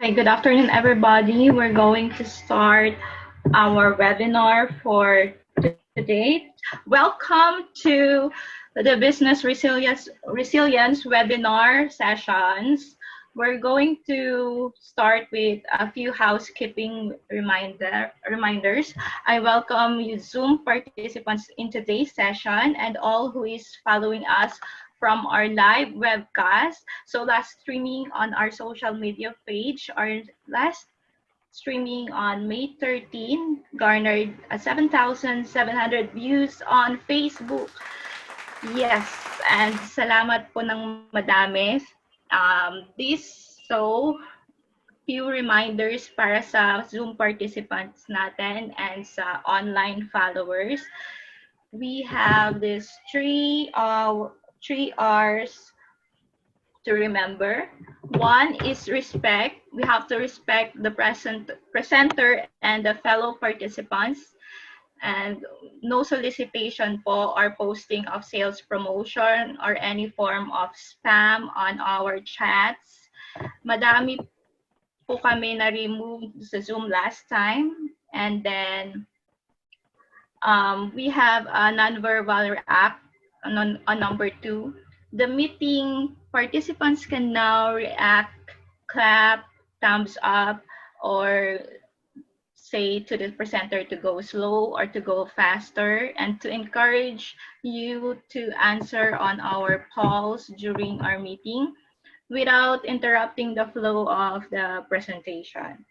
Hi, good afternoon, everybody. We're going to start our webinar for today. Welcome to the Business Resilience webinar sessions. We're going to start with a few housekeeping reminders. I welcome you Zoom participants in today's session and all who is following us from our live webcast. So last streaming on our social media page, our last streaming on May 13 garnered 7,700 views on Facebook. Yes, and salamat po ng madami. So few reminders para sa Zoom participants natin and sa online followers. We have this three R's to remember. One is respect. We have to respect the presenter and the fellow participants. And no solicitation po or posting of sales promotion or any form of spam on our chats. Madami po kami na-remove sa Zoom last time. And then we have a nonverbal react on number 2. The meeting participants can now react, clap, thumbs up, or say to the presenter to go slow or to go faster, and to encourage you to answer on our polls during our meeting without interrupting the flow of the presentation.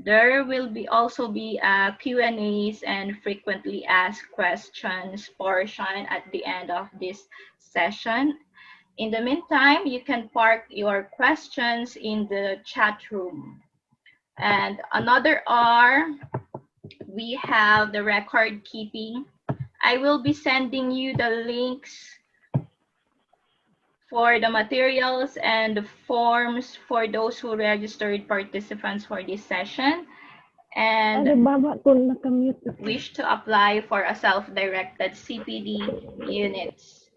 There will also be a Q&As and frequently asked questions portion at the end of this session. In the meantime, you can park your questions in the chat room. And another R, we have the record keeping. I will be sending you the links for the materials and the forms for those who registered participants for this session and wish to apply for a self-directed CPD units.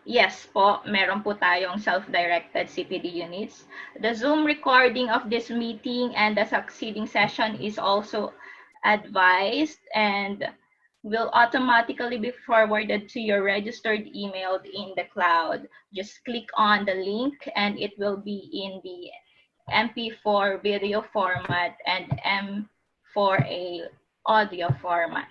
Yes po, meron po tayong self-directed CPD units. The Zoom recording of this meeting and the succeeding session is also advised and will automatically be forwarded to your registered email in the cloud. Just click on the link and it will be in the MP4 video format and M4A audio format.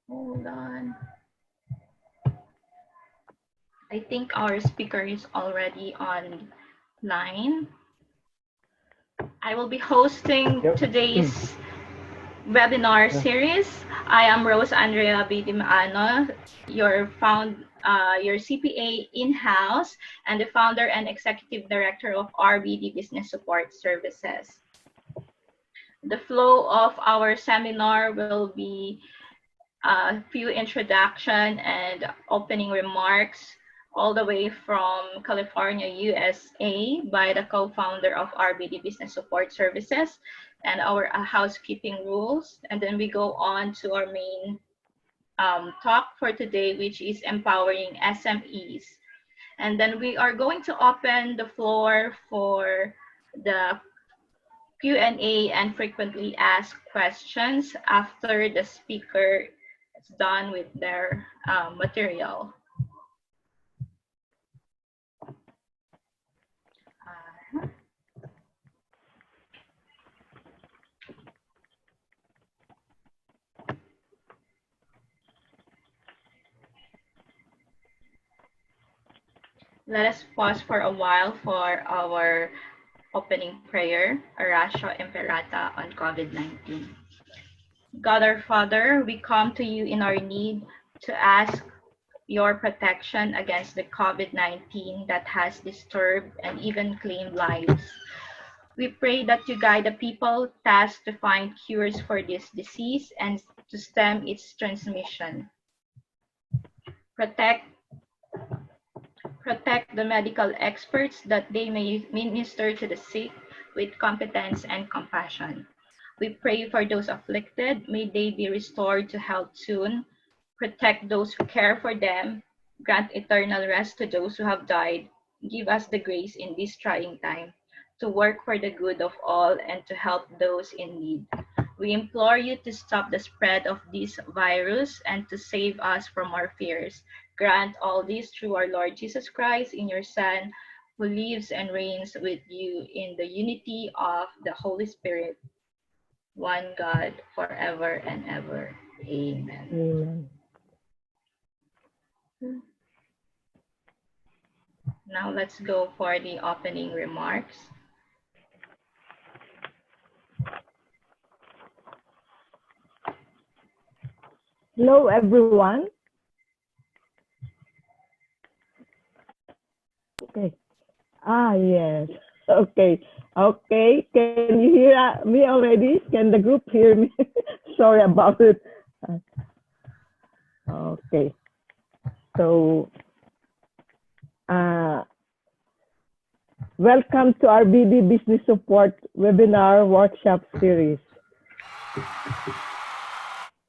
Hold on. I think our speaker is already online. I will be hosting today's webinar series. I am Rose Andrea Bidimaano, your CPA in-house and the founder and executive director of RBD Business Support Services. The flow of our seminar will be a few introduction and opening remarks all the way from California, USA by the co-founder of RBD Business Support Services and our housekeeping rules. And then we go on to our main talk for today, which is empowering SMEs. And then we are going to open the floor for the Q&A and frequently asked questions after the speaker is done with their material. Let us pause for a while for our opening prayer, Oratio Imperata on COVID-19. God our Father, we come to you in our need to ask your protection against the COVID-19 that has disturbed and even claimed lives. We pray that you guide the people tasked to find cures for this disease and to stem its transmission. Protect the medical experts that they may minister to the sick with competence and compassion. We pray for those afflicted. May they be restored to health soon. Protect those who care for them. Grant eternal rest to those who have died. Give us the grace in this trying time to work for the good of all and to help those in need. We implore you to stop the spread of this virus and to save us from our fears. Grant all this through our Lord Jesus Christ, in your Son, who lives and reigns with you in the unity of the Holy Spirit, one God, forever and ever. Amen. Amen. Now let's go for the opening remarks. Hello, everyone. Okay. Yes. Okay. Okay. Can you hear me already? Can the group hear me? Sorry about it. Okay. So, welcome to our BD Business Support Webinar Workshop Series.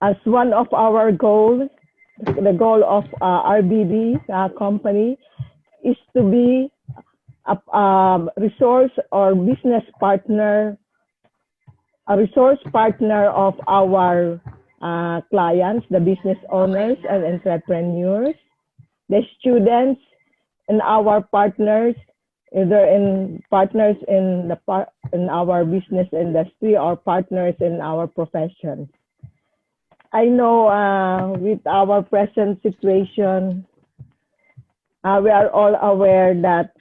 As one of our goals, the goal of RBD company is to be a resource or business partner, a resource partner of our clients, the business owners and entrepreneurs, the students, and our partners, either in partners in our business industry or partners in our profession. I know with our present situation, we are all aware that.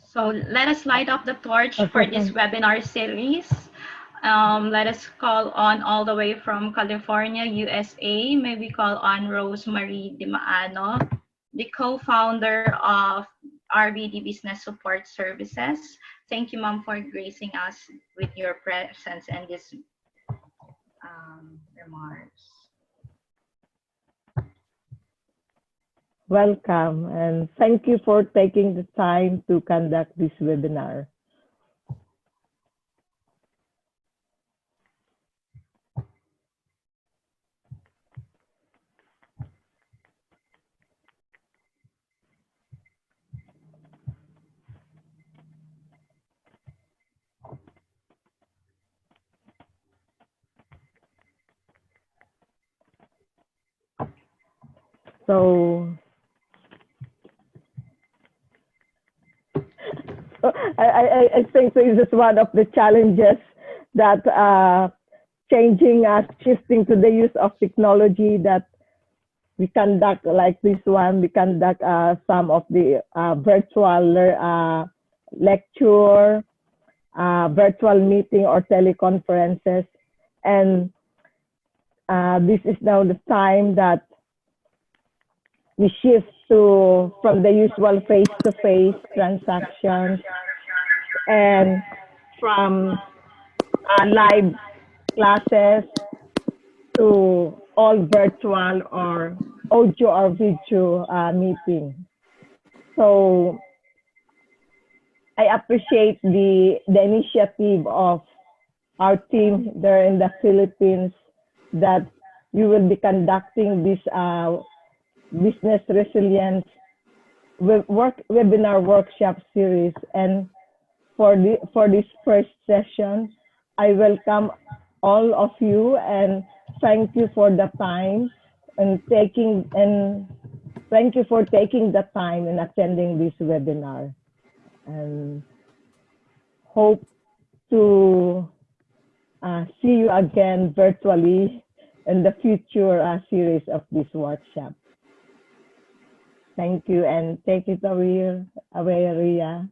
So let us light up the torch for this webinar series. Let us call on all the way from California, USA. May we call on Rosemary Dimaano, the co-founder of RBD Business Support Services. Thank you, Ma'am, for gracing us with your presence and this remarks. Welcome, and thank you for taking the time to conduct this webinar. So, I think this is one of the challenges that shifting to the use of technology, that we conduct like this one. We conduct some of the virtual lecture, virtual meeting or teleconferences. And this is now the time that we shift from the usual face-to-face transactions and from live classes to all virtual or audio or video meeting. So I appreciate the initiative of our team there in the Philippines, that you will be conducting this business resilience webinar workshop series. And for this first session, I welcome all of you and thank you for the time and thank you for taking the time and attending this webinar, and hope to see you again virtually in the future series of this workshop. Thank you, and take it away, Ria.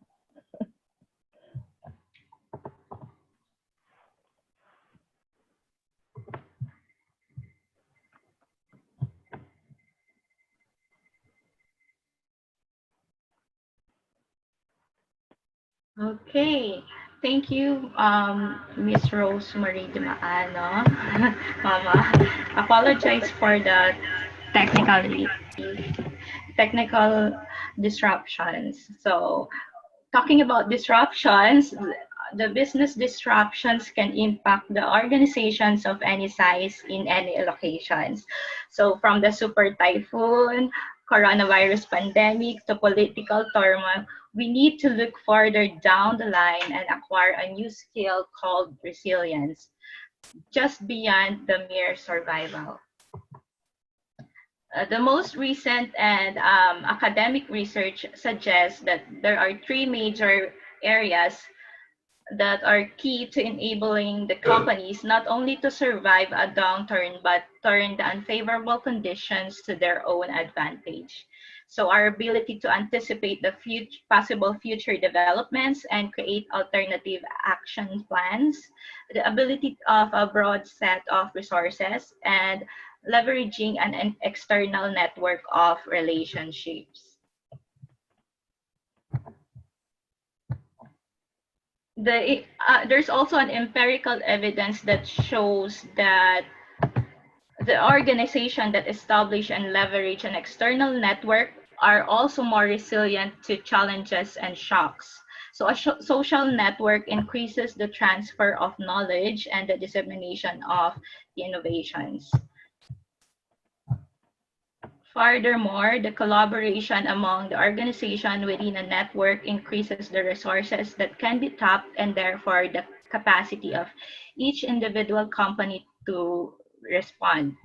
Okay, thank you, Miss Rosemary Dimaano. Mama, apologize for the technical disruptions. So, talking about disruptions, the business disruptions can impact the organizations of any size in any locations. So from the super typhoon, coronavirus pandemic to political turmoil, we need to look further down the line and acquire a new skill called resilience, just beyond the mere survival. The most recent and academic research suggests that there are three major areas that are key to enabling the companies not only to survive a downturn but turn the unfavorable conditions to their own advantage. So our ability to anticipate the possible future developments and create alternative action plans, the ability of a broad set of resources, and leveraging an external network of relationships. There's also an empirical evidence that shows that the organization that establish and leverage an external network are also more resilient to challenges and shocks. So a social network increases the transfer of knowledge and the dissemination of innovations. Furthermore, the collaboration among the organization within a network increases the resources that can be tapped and therefore the capacity of each individual company to respond.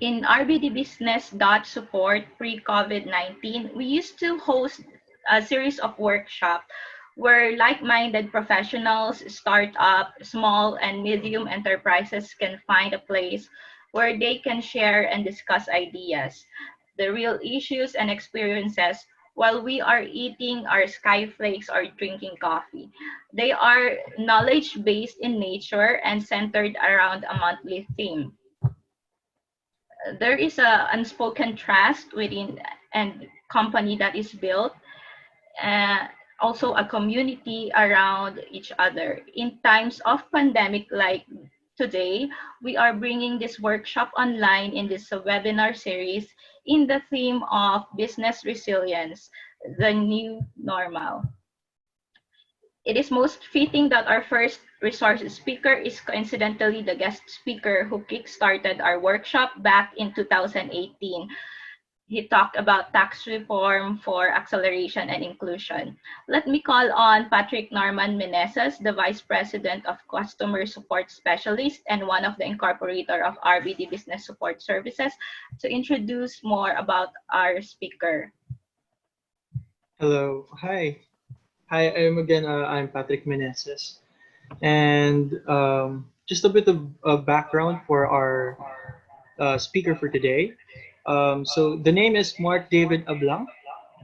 In RBD Business Support pre-COVID-19, we used to host a series of workshops where like-minded professionals, startup, small and medium enterprises can find a place where they can share and discuss ideas, the real issues and experiences while we are eating our skyflakes or drinking coffee. They are knowledge-based in nature and centered around a monthly theme. There is a unspoken trust within and company that is built, uh, also a community around each other. In times of pandemic like today, we are bringing this workshop online in this webinar series in the theme of business resilience, the new normal. It is most fitting that our first resource speaker is coincidentally the guest speaker who kickstarted our workshop back in 2018. He talked about tax reform for acceleration and inclusion. Let me call on Patrick Norman Meneses, the Vice President of Customer Support Specialist and one of the incorporator of RBD Business Support Services, to introduce more about our speaker. Hello. Hi. Hi, I'm Patrick Meneses. And just a bit of background for our speaker for today. So the name is Mark David Ablang.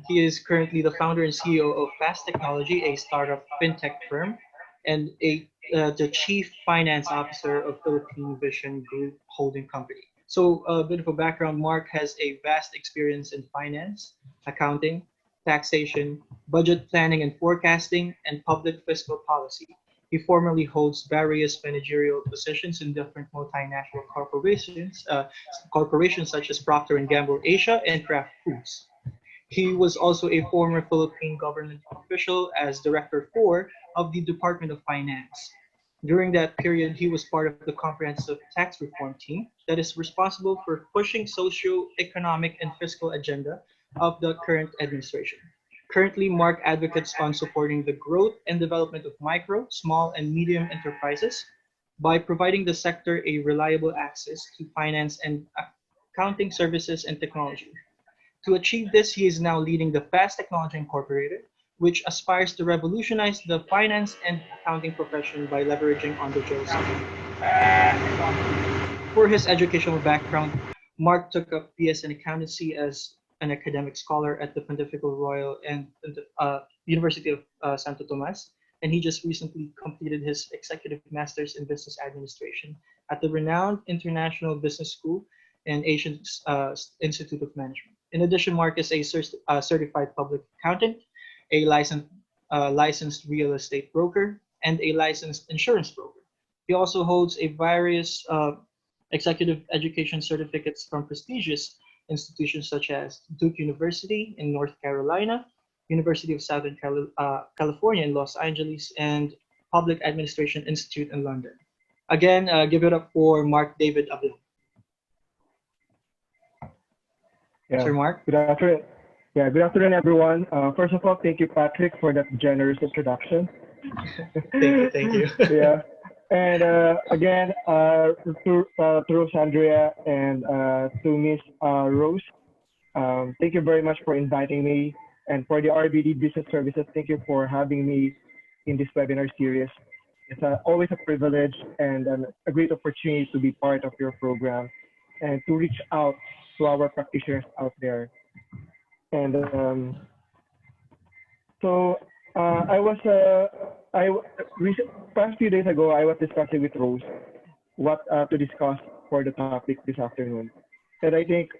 He is currently the founder and CEO of Fast Technology, a startup fintech firm, and the chief finance officer of Philippine Vision Group Holding Company. So a bit of a background, Mark has a vast experience in finance, accounting, taxation, budget planning and forecasting, and public fiscal policy. He formerly holds various managerial positions in different multinational corporations such as Procter and Gamble Asia and Kraft Foods. He was also a former Philippine government official as Director 4 of the Department of Finance. During that period, he was part of the comprehensive tax reform team that is responsible for pushing socio-economic and fiscal agenda of the current administration. Currently, Mark advocates on supporting the growth and development of micro, small, and medium enterprises by providing the sector a reliable access to finance and accounting services and technology. To achieve this, he is now leading the Fast Technology Incorporated, which aspires to revolutionize the finance and accounting profession by leveraging on digital systems. For his educational background, Mark took up BS in accountancy as an academic scholar at the Pontifical Royal and University of Santo Tomas, and he just recently completed his executive master's in business administration at the renowned International Business School and Asian Institute of Management. In addition, Mark is a certified public accountant, a licensed real estate broker, and a licensed insurance broker. He also holds a various executive education certificates from prestigious institutions such as Duke University in North Carolina, University of Southern California in Los Angeles, and Public Administration Institute in London. Again, give it up for Mark David Ablang. Yeah, Sir Mark? good afternoon. Yeah, good afternoon, everyone. First of all, thank you, Patrick, for that generous introduction. Thank you. Yeah, and again, to Rose Andrea and to Miss Rose, thank you very much for inviting me, and for the RBD Business Services, thank you for having me in this webinar series. It's always a privilege and a great opportunity to be part of your program and to reach out to our practitioners out there. And so I was past few days ago I was discussing with Rose what to discuss for the topic this afternoon, and I think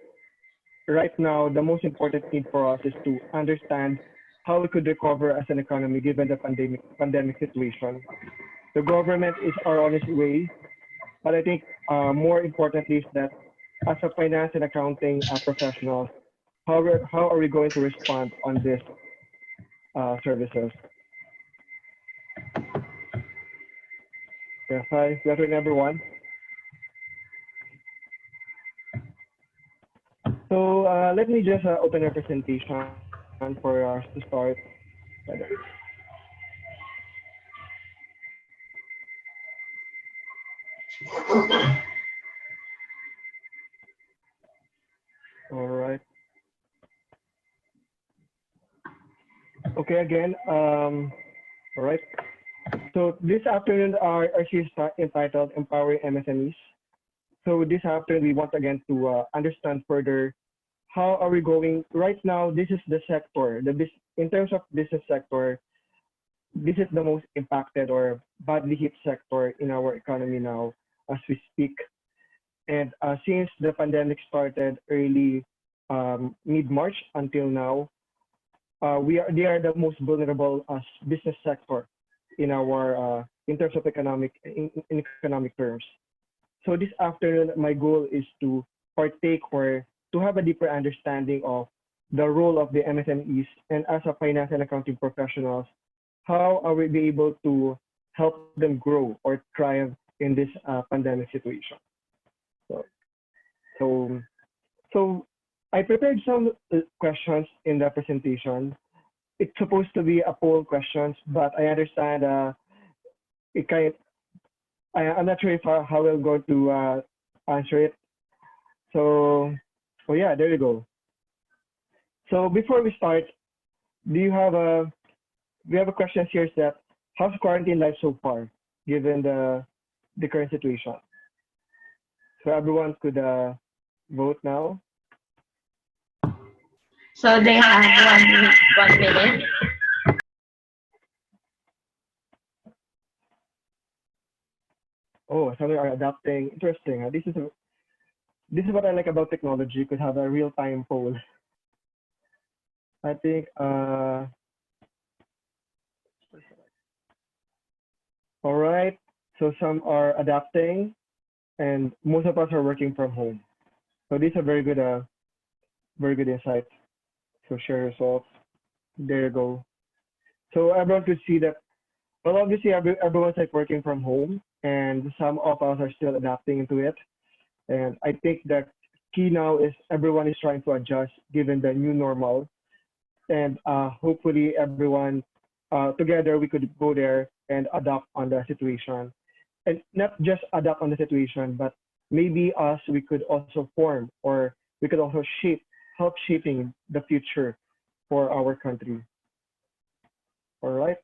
right now the most important thing for us is to understand how we could recover as an economy given the pandemic situation. The government is on its way, but I think more importantly is that as a finance and accounting professionals, how are we going to respond on this services? Yes, hi, good afternoon, everyone. So let me just open a presentation for us to start. All right. Okay, again, all right. So this afternoon, our series is entitled Empowering MSMEs. So this afternoon, we want again to understand further how are we going. Right now, this is the sector, in terms of business sector, this is the most impacted or badly hit sector in our economy now as we speak. And since the pandemic started early mid-March until now, they are the most vulnerable as business sector in our in terms of in economic terms. So this afternoon, my goal is to partake or to have a deeper understanding of the role of the MSMEs, and as a finance and accounting professionals, how are we be able to help them grow or thrive in this pandemic situation. So, so, so I prepared some questions in the presentation. It's supposed to be a poll questions, but I understand it kind. I'm not sure if how we're going to answer it. So, oh yeah, there you go. So before we start, do you have a? We have a question here that how's quarantine life so far, given the current situation? So everyone could vote now. So they have 1 minute. Oh, some are adapting. Interesting. This is what I like about technology. You could have a real time poll. I think. All right. So some are adapting, and most of us are working from home. So these are very good insights. So share results. There you go. So everyone could see that. Well, obviously everyone's like working from home, and some of us are still adapting into it. And I think that key now is everyone is trying to adjust given the new normal, and hopefully everyone together we could go there and adapt on the situation, and not just adapt on the situation, but maybe us we could also form or we could also help shaping the future for our country. All right.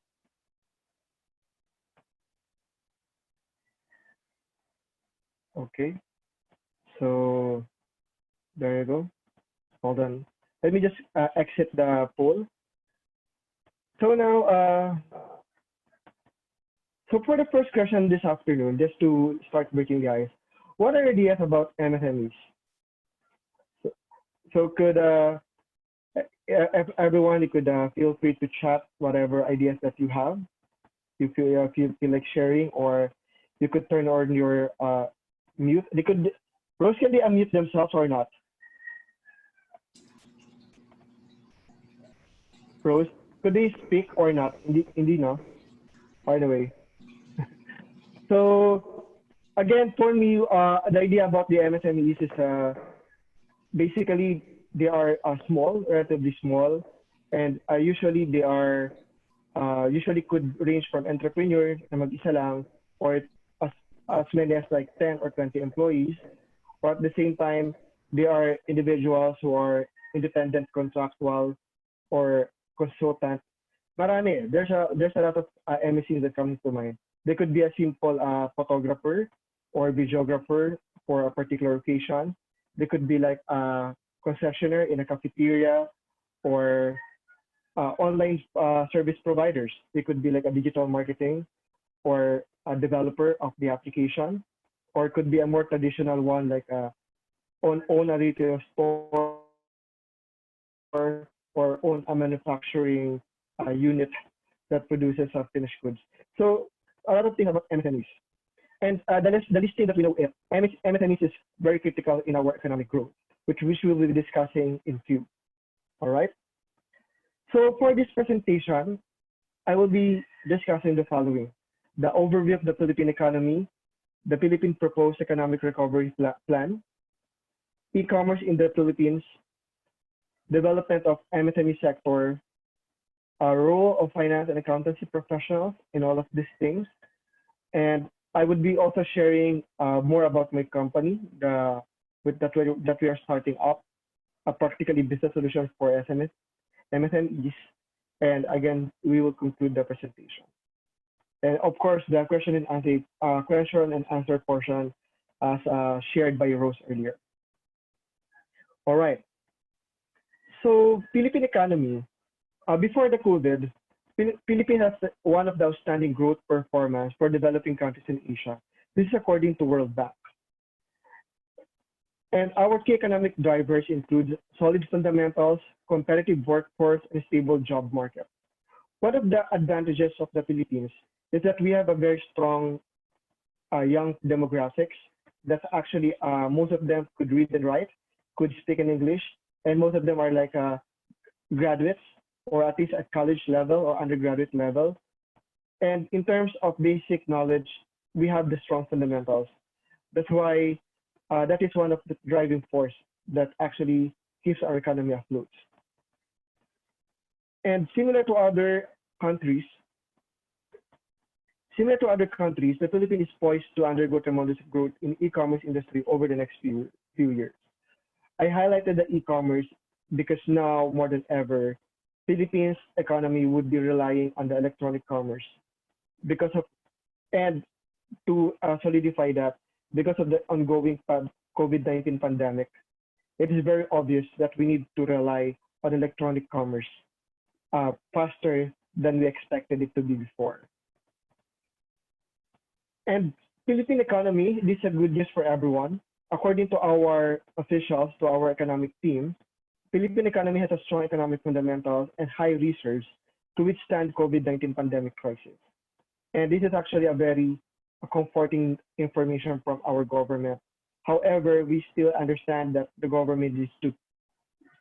Okay. So there you go. Hold on. Let me just exit the poll. So now, so for the first question this afternoon, just to start breaking the ice, what are your ideas about MSMEs? So could if everyone, you could feel free to chat whatever ideas that you have. You feel like sharing, or you could turn on your mute. Rose, can they unmute themselves or not? Rose, could they speak or not? Hindi, no? By the way. So again, for me, the idea about the MSMEs is basically they are small, relatively small, and usually they are usually could range from entrepreneur na mag-isa lang or as as many as like 10 or 20 employees. But at the same time, they are individuals who are independent contractual or consultant. Marami. There's a lot of MSCs that comes to mind. They could be a simple photographer or videographer for a particular occasion. They could be like a concessionaire in a cafeteria or online service providers. They could be like a digital marketing or a developer of the application, or it could be a more traditional one like own a retail store or own a manufacturing unit that produces finished goods. So a lot of things about MSMEs. And the listing that we know, MSMEs is very critical in our economic growth, which we will be discussing in few. All right. So for this presentation, I will be discussing the following: the overview of the Philippine economy, the Philippine proposed economic recovery plan, e-commerce in the Philippines, development of MSME sector, a role of finance and accountancy professionals in all of these things. And I would be also sharing more about my company, that we are starting up, practically business solutions for MSMEs. And again, we will conclude the presentation. And of course, the question and answer portion as shared by Rose earlier. All right. So Philippine economy, before the COVID, Philippines has one of the outstanding growth performance for developing countries in Asia. This is according to World Bank. And our key economic drivers include solid fundamentals, competitive workforce, and stable job market. One of the advantages of the Philippines is that we have a very strong young demographics. That's actually most of them could read and write, could speak in English, and most of them are like graduates or at least at college level or undergraduate level. And in terms of basic knowledge, we have the strong fundamentals. That's why that is one of the driving force that actually keeps our economy afloat. And similar to other countries, the Philippines is poised to undergo tremendous growth in e-commerce industry over the next few years. I highlighted the e-commerce because now more than ever, Philippines economy would be relying on the electronic commerce and to solidify that, because of the ongoing COVID-19 pandemic, it is very obvious that we need to rely on electronic commerce faster than we expected it to be before. And Philippine economy, this is a good news for everyone. According to our officials, to our economic team, Philippine economy has a strong economic fundamentals and high reserves to withstand COVID-19 pandemic crisis. And this is actually a very comforting information from our government. However, we still understand that the government needs to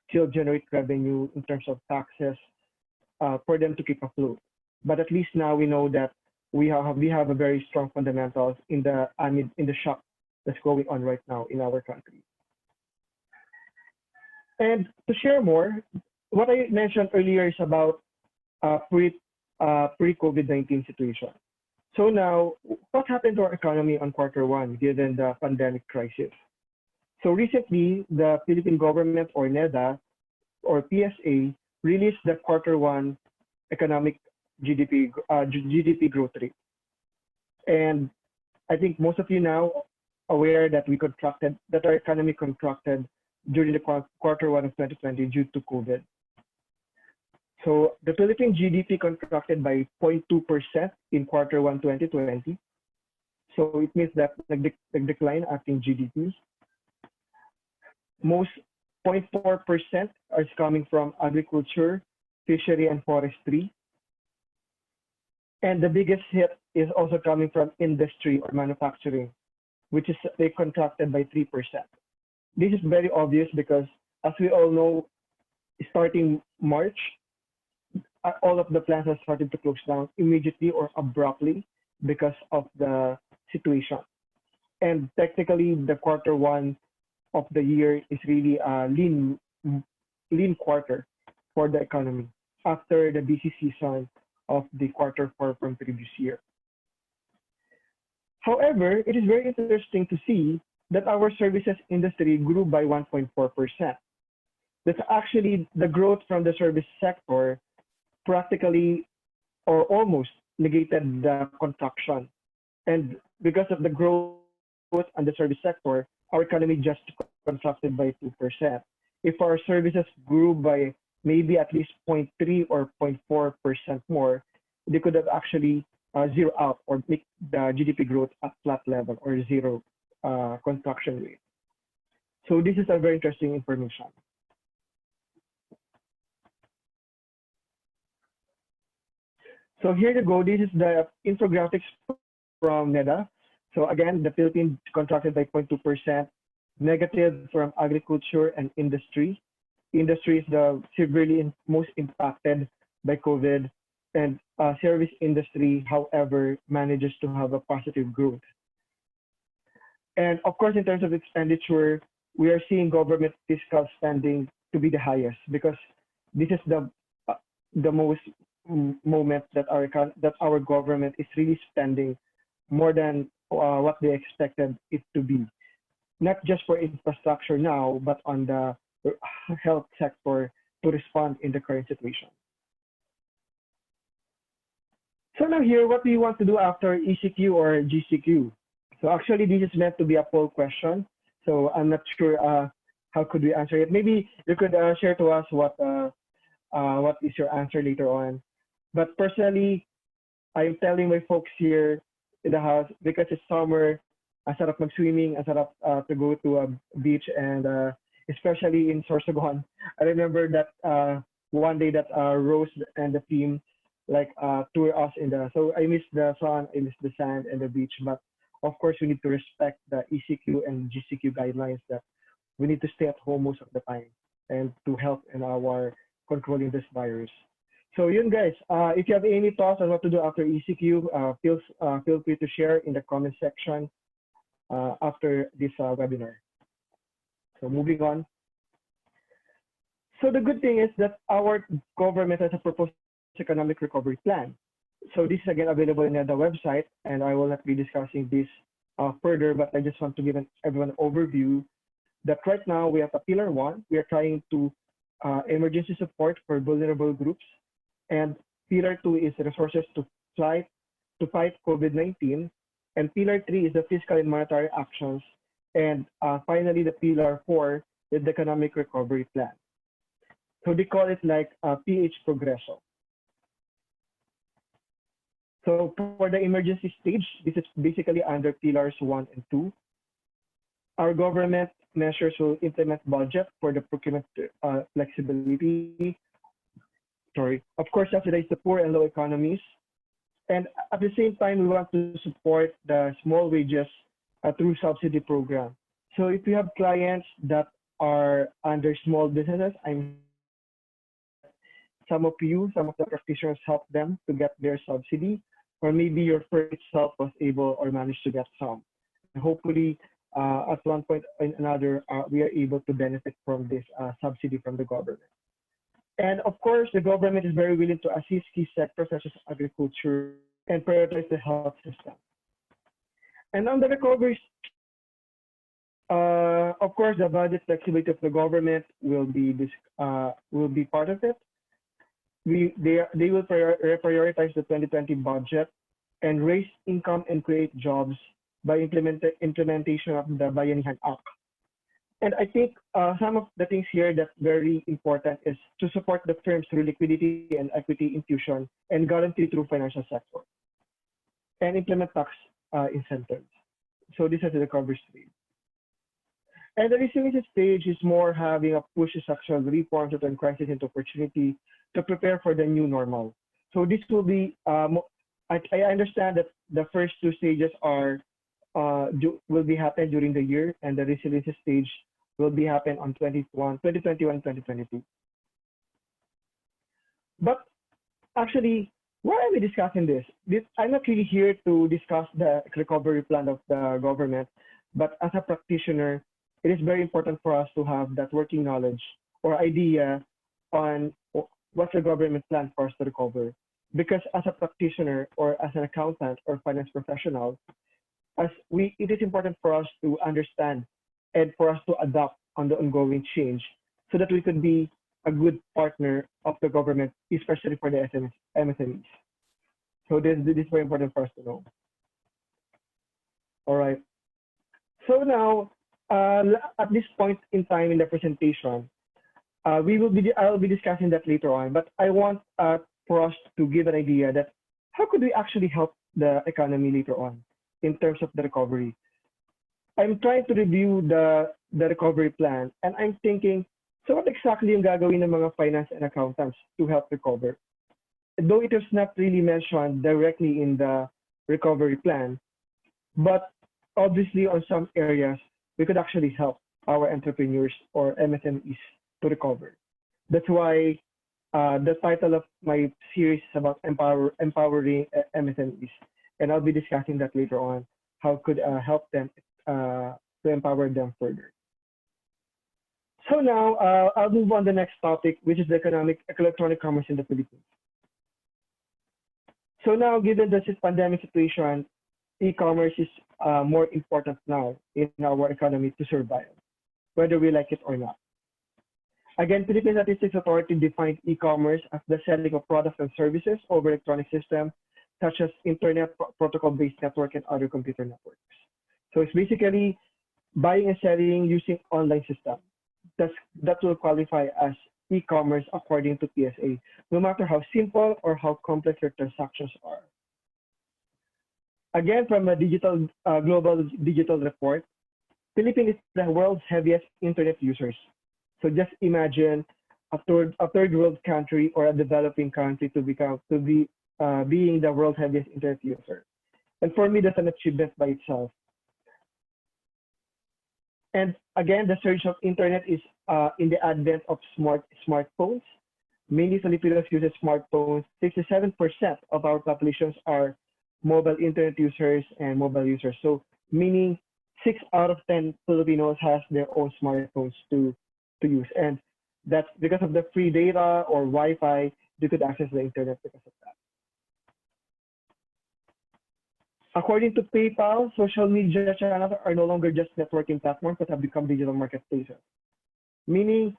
still generate revenue in terms of taxes for them to keep afloat. But at least now we know that we have a very strong fundamentals in the shock that's going on right now in our country. And to share more, what I mentioned earlier is about pre-COVID-19 situation. So now, what happened to our economy on Q1 given the pandemic crisis? So recently, the Philippine government or NEDA or PSA released the Q1 economic GDP growth rate. And I think most of you now aware that our economy contracted during the Q1 of 2020 due to COVID. So the Philippine GDP contracted by 0.2% in Q1 2020. So it means that the decline in GDP. Most 0.4% is coming from agriculture, fishery, and forestry. And the biggest hit is also coming from industry or manufacturing, which is they contracted by 3%. This is very obvious because, as we all know, starting March, all of the plants have started to close down immediately or abruptly because of the situation. And technically, the quarter one of the year is really a lean quarter for the economy after the busy season of the quarter four from previous year. However, it is very interesting to see that our services industry grew by 1.4%. That's actually the growth from the service sector practically or almost negated the contraction. And because of the growth on the service sector, our economy just contracted by 2%. If our services grew by maybe at least 0.3 or 0.4% more, they could have actually zero out or make the GDP growth at flat level or zero contraction rate. So this is a very interesting information. So here you go. This is the infographics from NEDA. So again, the Philippines contracted by 0.2%, negative from agriculture and industry. Industry is the severely most impacted by COVID, and service industry, however, manages to have a positive growth. And of course, in terms of expenditure, we are seeing government fiscal spending to be the highest because this is the most moment that our government is really spending more than what they expected it to be, not just for infrastructure now, but on the health sector to respond in the current situation. So now here, what do you want to do after ECQ or GCQ? So actually, this is meant to be a poll question. So I'm not sure how could we answer it. Maybe you could share to us what is your answer later on. But personally, I'm telling my folks here in the house, because it's summer, I set up mag-swimming, I set up to go to a beach, and especially in Sorsogon. I remember that one day that Rose and the team tour us so I miss the sun, I miss the sand and the beach, but of course we need to respect the ECQ and GCQ guidelines that we need to stay at home most of the time and to help in our controlling this virus. So yun guys, if you have any thoughts on what to do after ECQ, feel free to share in the comment section after this webinar. So moving on. So the good thing is that our government has a proposed economic recovery plan. So this is again available in the website, and I will not be discussing this further, but I just want to give everyone an overview that right now we have a pillar one. We are trying to emergency support for vulnerable groups, and pillar two is resources to fight COVID-19, and pillar three is the fiscal and monetary actions, and finally the pillar four is the economic recovery plan. So they call it like PH Progreso. So for the emergency stage, this is basically under pillars 1 and 2. Our government measures will implement budget for the procurement flexibility. Of course, subsidize the poor and low economies. And at the same time, we want to support the small wages through subsidy program. So if you have clients that are under small businesses, some of the practitioners help them to get their subsidy, or maybe your firm itself was able or managed to get some. And hopefully, at one point or another, we are able to benefit from this subsidy from the government. And of course, the government is very willing to assist key sectors such as agriculture and prioritize the health system. And on the recovery, of course, the budget flexibility of the government will be part of it. They will prioritize the 2020 budget and raise income and create jobs by implementation of the Bayanihan Act. And I think some of the things here that's very important is to support the firms through liquidity and equity infusion and guarantee through financial sector, and implement tax incentives. So this is the recovery stage. And the resilience stage is more having a push to structural reforms to turn crisis into opportunity to prepare for the new normal. So this will be, I understand that the first two stages will be happen during the year, and the resilience stage will be happen on 2021, 2022. But actually, why are we discussing this? I'm not really here to discuss the recovery plan of the government, but as a practitioner, it is very important for us to have that working knowledge or idea on what's the government plan for us to recover. Because as a practitioner or as an accountant or finance professional, it is important for us to understand and for us to adapt on the ongoing change so that we could be a good partner of the government, especially for the MSMEs. So this is very important for us to know. All right. So now, at this point in time in the presentation, I'll be discussing that later on, but I want for us to give an idea that how could we actually help the economy later on in terms of the recovery. I'm trying to review the recovery plan, and I'm thinking, so what exactly yung gagawin ng mga finance and accountants to help recover? Though it was not really mentioned directly in the recovery plan, but obviously on some areas, we could actually help our entrepreneurs or MSMEs to recover. That's why the title of my series is about empowering MSMEs, and I'll be discussing that later on, how could help them to empower them further. So now I'll move on to the next topic, which is the electronic commerce in the Philippines. So now, given the pandemic situation, e-commerce is more important now in our economy to survive, whether we like it or not. Again, Philippine Statistics Authority defined e-commerce as the selling of products and services over electronic systems, such as internet protocol-based network and other computer networks. So it's basically buying and selling using online system. That will qualify as e-commerce according to PSA, no matter how simple or how complex your transactions are. Again, from a global digital report, Philippines is the world's heaviest internet users. So just imagine a third world country or a developing country to be being the world's heaviest internet user. And for me, that's an achievement by itself. And again, the surge of internet is in the advent of smartphones. Mainly Filipinos use smartphones. 67% of our populations are mobile internet users and mobile users. So meaning 6 out of 10 Filipinos has their own smartphones to use. And that's because of the free data or Wi-Fi, they could access the internet because of that. According to PayPal, social media channels are no longer just networking platforms, but have become digital marketplaces. Meaning,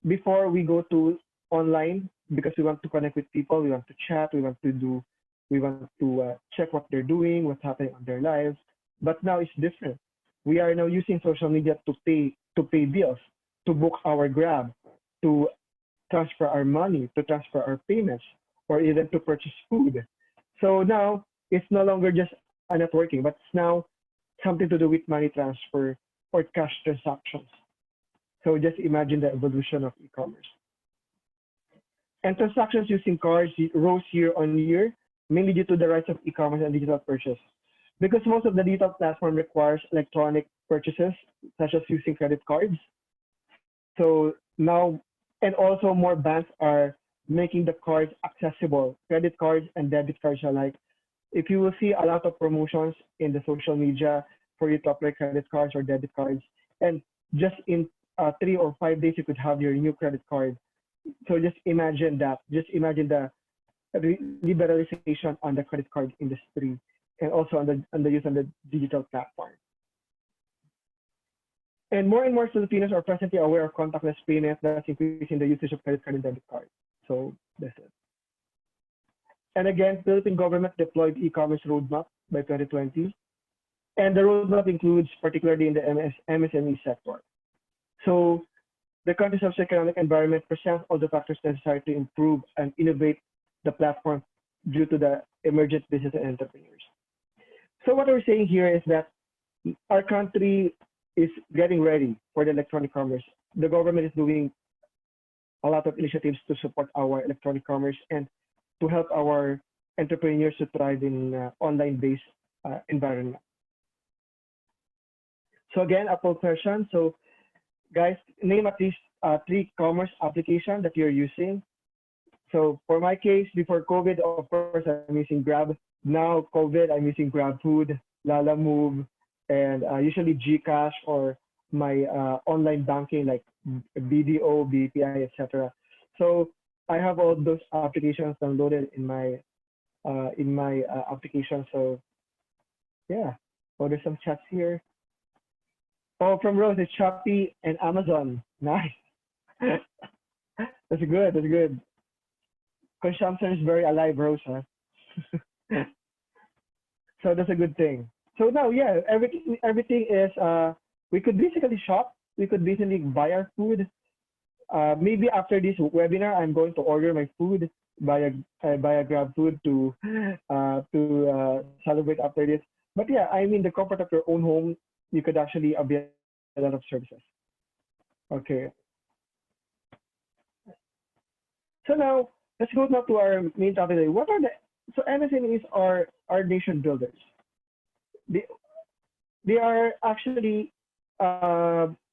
before we go to online, because we want to connect with people, we want to chat, we want to check what they're doing, what's happening on their lives. But now it's different. We are now using social media to pay bills, to book our Grab, to transfer our money, to transfer our payments, or even to purchase food. So now it's no longer just a networking, but it's now something to do with money transfer or cash transactions. So just imagine the evolution of e-commerce. And transactions using cards rose year on year, mainly due to the rise of e-commerce and digital purchase. Because most of the digital platform requires electronic purchases, such as using credit cards. So now, and also more banks are making the cards accessible, credit cards and debit cards alike. If you will see a lot of promotions in the social media for you to apply credit cards or debit cards, and just in 3 or 5 days, you could have your new credit card. So just imagine that. Just imagine the liberalization on the credit card industry and also on the use on the digital platform. And more Filipinos are presently aware of contactless payment, that's increasing the usage of credit card and debit card. So that's it. And again, Philippine government deployed e-commerce roadmap by 2020. And the roadmap includes particularly in the MSME sector. So the country's socioeconomic environment presents all the factors necessary to improve and innovate the platform due to the emergent business and entrepreneurs. So what we're saying here is that our country is getting ready for the electronic commerce. The government is doing a lot of initiatives to support our electronic commerce and to help our entrepreneurs to thrive in online-based environment. So again, a poll question. So guys, name at least 3 commerce applications that you're using. So for my case, before COVID, of course, I'm using Grab. Now COVID, I'm using Grab Food, Lala Move, and usually Gcash or my online banking like BDO, BPI, etc. So I have all those applications downloaded in my application. So yeah. Oh, there's some chats here. Oh, from Rose, it's Shopee and Amazon. Nice. That's good. That's good. Consumption is very alive, Rose. Huh? So that's a good thing. So now, yeah, everything is. We could basically shop. We could basically buy our food. Maybe after this webinar, I'm going to order my food via Grab Food to celebrate after this. But yeah, I mean the comfort of your own home, you could actually avail a lot of services. Okay. So now let's go now to our main topic today. What are the so MSMEs are nation builders. They they are actually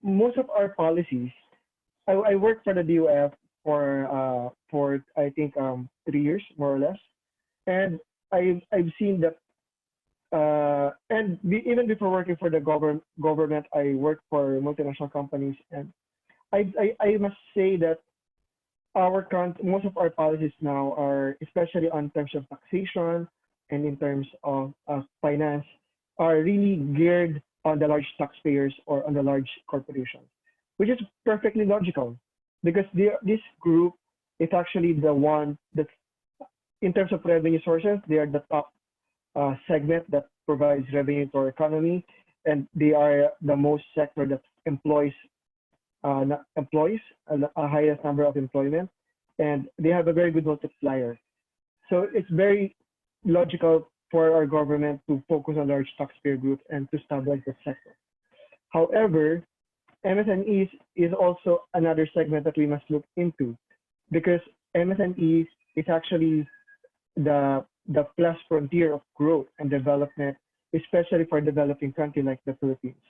most of our policies. I worked for the DOF for I think 3 years more or less, and I've seen that even before working for the government, I worked for multinational companies, and I must say that most of our policies now are, especially on terms of taxation and in terms of finance, are really geared on the large taxpayers or on the large corporations, which is perfectly logical because this group is actually the one that, in terms of revenue sources, they are the top segment that provides revenue to our economy, and they are the most sector that employs a highest number of employment, and they have a very good multiplier. So it's very logical for our government to focus on large taxpayer groups and to stabilize the sector. However, MSMEs is also another segment that we must look into because MSMEs is actually the plus frontier of growth and development, especially for developing countries like the Philippines.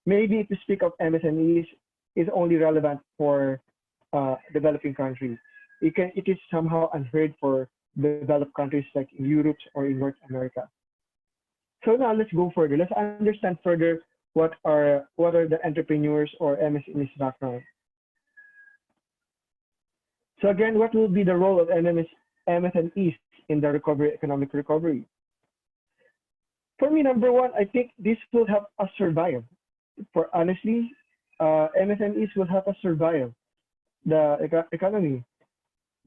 Maybe to speak of MSMEs is only relevant for developing countries. It is somehow unheard for developed countries like in Europe or in North America. So now let's go further. Let's understand further what are the entrepreneurs or MSMEs background. So again, what will be the role of MSMEs in the economic recovery? For me, number one, I think this will help us survive. For honestly, MSMEs will help us survive the economy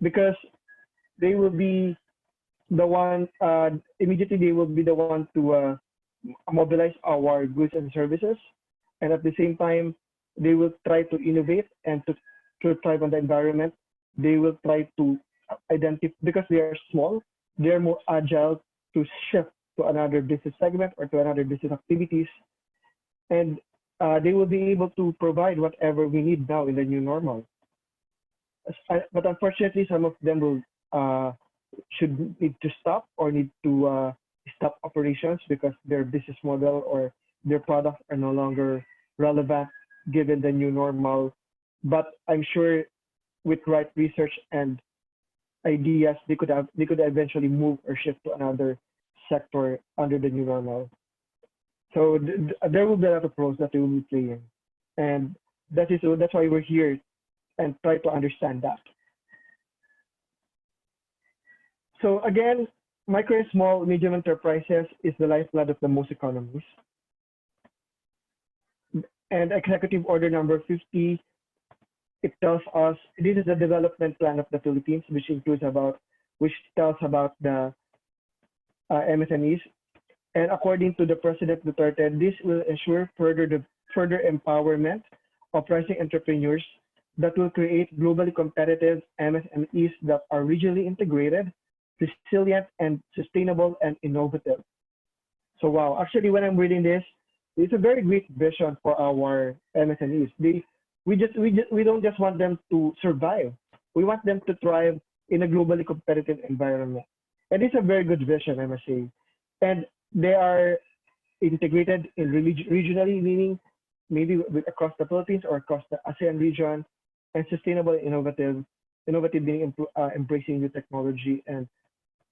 because they will be the one, immediately they will be the one to mobilize our goods and services. And at the same time, they will try to innovate and to thrive on the environment. They will try to identify, because they are small, they're more agile to shift to another business segment or to another business activities. And they will be able to provide whatever we need now in the new normal. But unfortunately, some of them will should need to stop or need to stop operations because their business model or their products are no longer relevant given the new normal. But I'm sure with right research and ideas, they could eventually move or shift to another sector under the new normal. So there will be a lot of roles that they will be playing, and that's why we're here and try to understand that. So again, micro and small, medium enterprises is the lifeblood of the most economies. And Executive Order number 50, it tells us this is the development plan of the Philippines, which tells about the MSMEs. And according to the President Duterte, this will ensure further empowerment of rising entrepreneurs that will create globally competitive MSMEs that are regionally integrated, resilient, and sustainable and innovative. So wow, actually when I'm reading this, it's a very great vision for our MSMEs. We don't just want them to survive. We want them to thrive in a globally competitive environment. And it's a very good vision, I must say. And they are integrated in regionally, meaning maybe across the Philippines or across the ASEAN region, and sustainable and innovative. innovative being embracing new technology and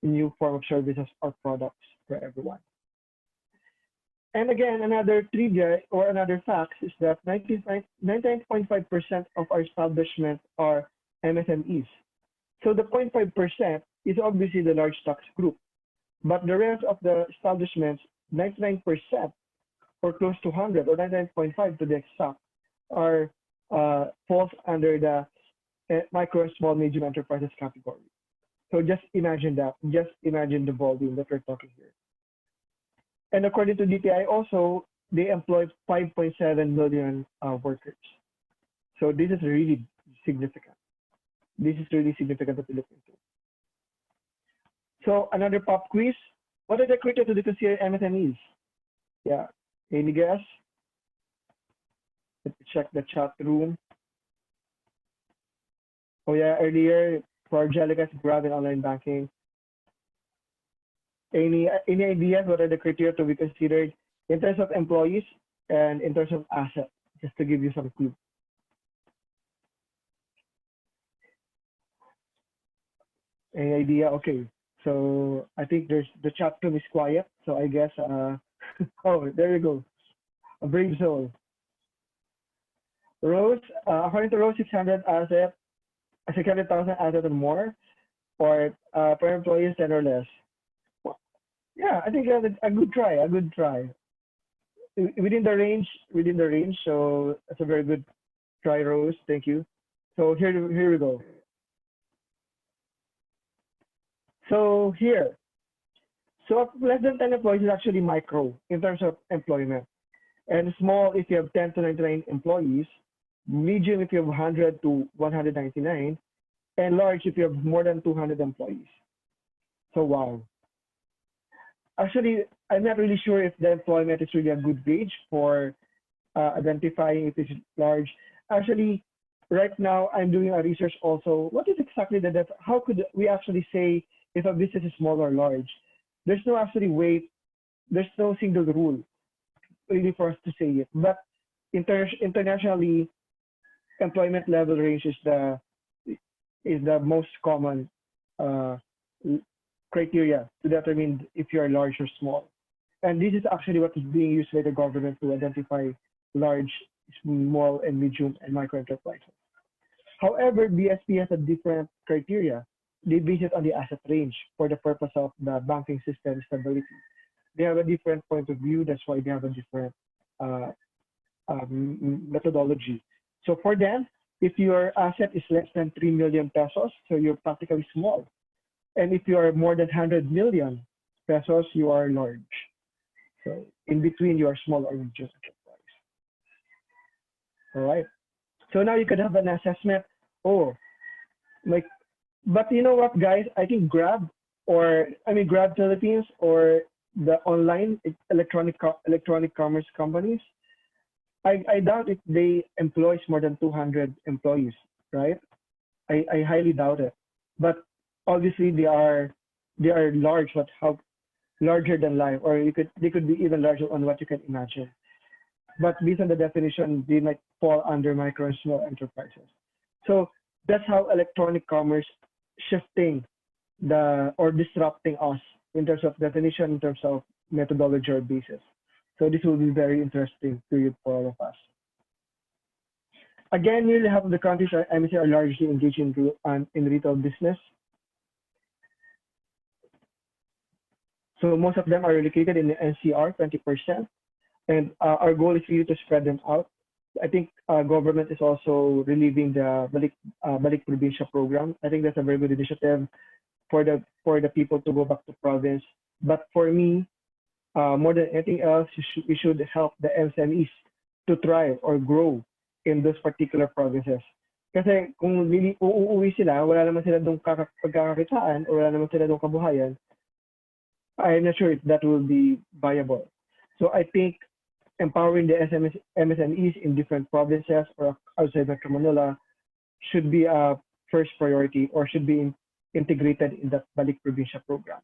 new form of services or products for everyone. And again, another trivia or another fact is that 99.5% of our establishments are MSMEs. So the 0.5% is obviously the large tax group, but the rest of the establishments, 99% or close to 100 or 99.5 to the exact, are falls under the micro, small, medium enterprises category. So just imagine that. Just imagine the volume that we're talking here. And according to DTI also, they employ 5.7 million workers. So this is really significant. This is really significant to look into. So another pop quiz. What are the criteria to consider MSMEs? Yeah, any guess? Let's check the chat room. Oh yeah, earlier for Angelica's grab in online banking. Any ideas what are the criteria to be considered in terms of employees and in terms of assets? Just to give you some clue. Any idea? Okay, so I think there's the chat room is quiet, so I guess oh, there you go, a brave soul. Rose, according to Rose, 600,000 assets or more, or per employees 10 or less. Well, yeah, I think that's a good try. A good try. Within the range. So that's a very good try, Rose. Thank you. So here we go. So here, so less than 10 employees is actually micro in terms of employment, and small if you have 10 to 99 employees, medium if you have 100 to 199, and large if you have more than 200 employees. So wow. Actually, I'm not really sure if the employment is really a good gauge for identifying if it's large. Actually, right now I'm doing a research also. What is exactly the how could we actually say if a business is small or large? There's no actually way, there's no single rule really for us to say it. But internationally, employment level range is the most common criteria to determine if you are large or small. And this is actually what is being used by the government to identify large, small, and medium and micro enterprises. However, BSP has a different criteria. They base it on the asset range for the purpose of the banking system stability. They have a different point of view. That's why they have a different methodology. So for them, if your asset is less than 3 million pesos, so you're practically small. And if you are more than 100 million pesos, you are large. So in between, you are small or medium enterprise. All right. So now you could have an assessment. Oh, like, but you know what, guys? I think Grab Philippines or the online electronic commerce companies, I doubt if they employ more than 200 employees, right? I highly doubt it. But obviously they are large, but how larger than life, or they could be even larger on what you can imagine. But based on the definition, they might fall under micro and small enterprises. So that's how electronic commerce shifting or disrupting us in terms of definition, in terms of methodology or basis. So this will be very interesting period for all of us. Again, nearly half of the countries are largely engaged in retail business. So most of them are located in the NCR, 20%. And our goal is really to spread them out. I think government is also relieving the Balik Probinsya program. I think that's a very good initiative for the people to go back to province. But for me, more than anything else, we should help the MSMEs to thrive or grow in those particular provinces. Kasi kung uuwi sila, wala naman sila doon pagkakakitaan or wala naman sila doon kabuhayan, I'm not sure if that will be viable. So I think empowering the MSMEs in different provinces or outside Metro Manila should be a first priority or should be integrated in that Balik Probinsya program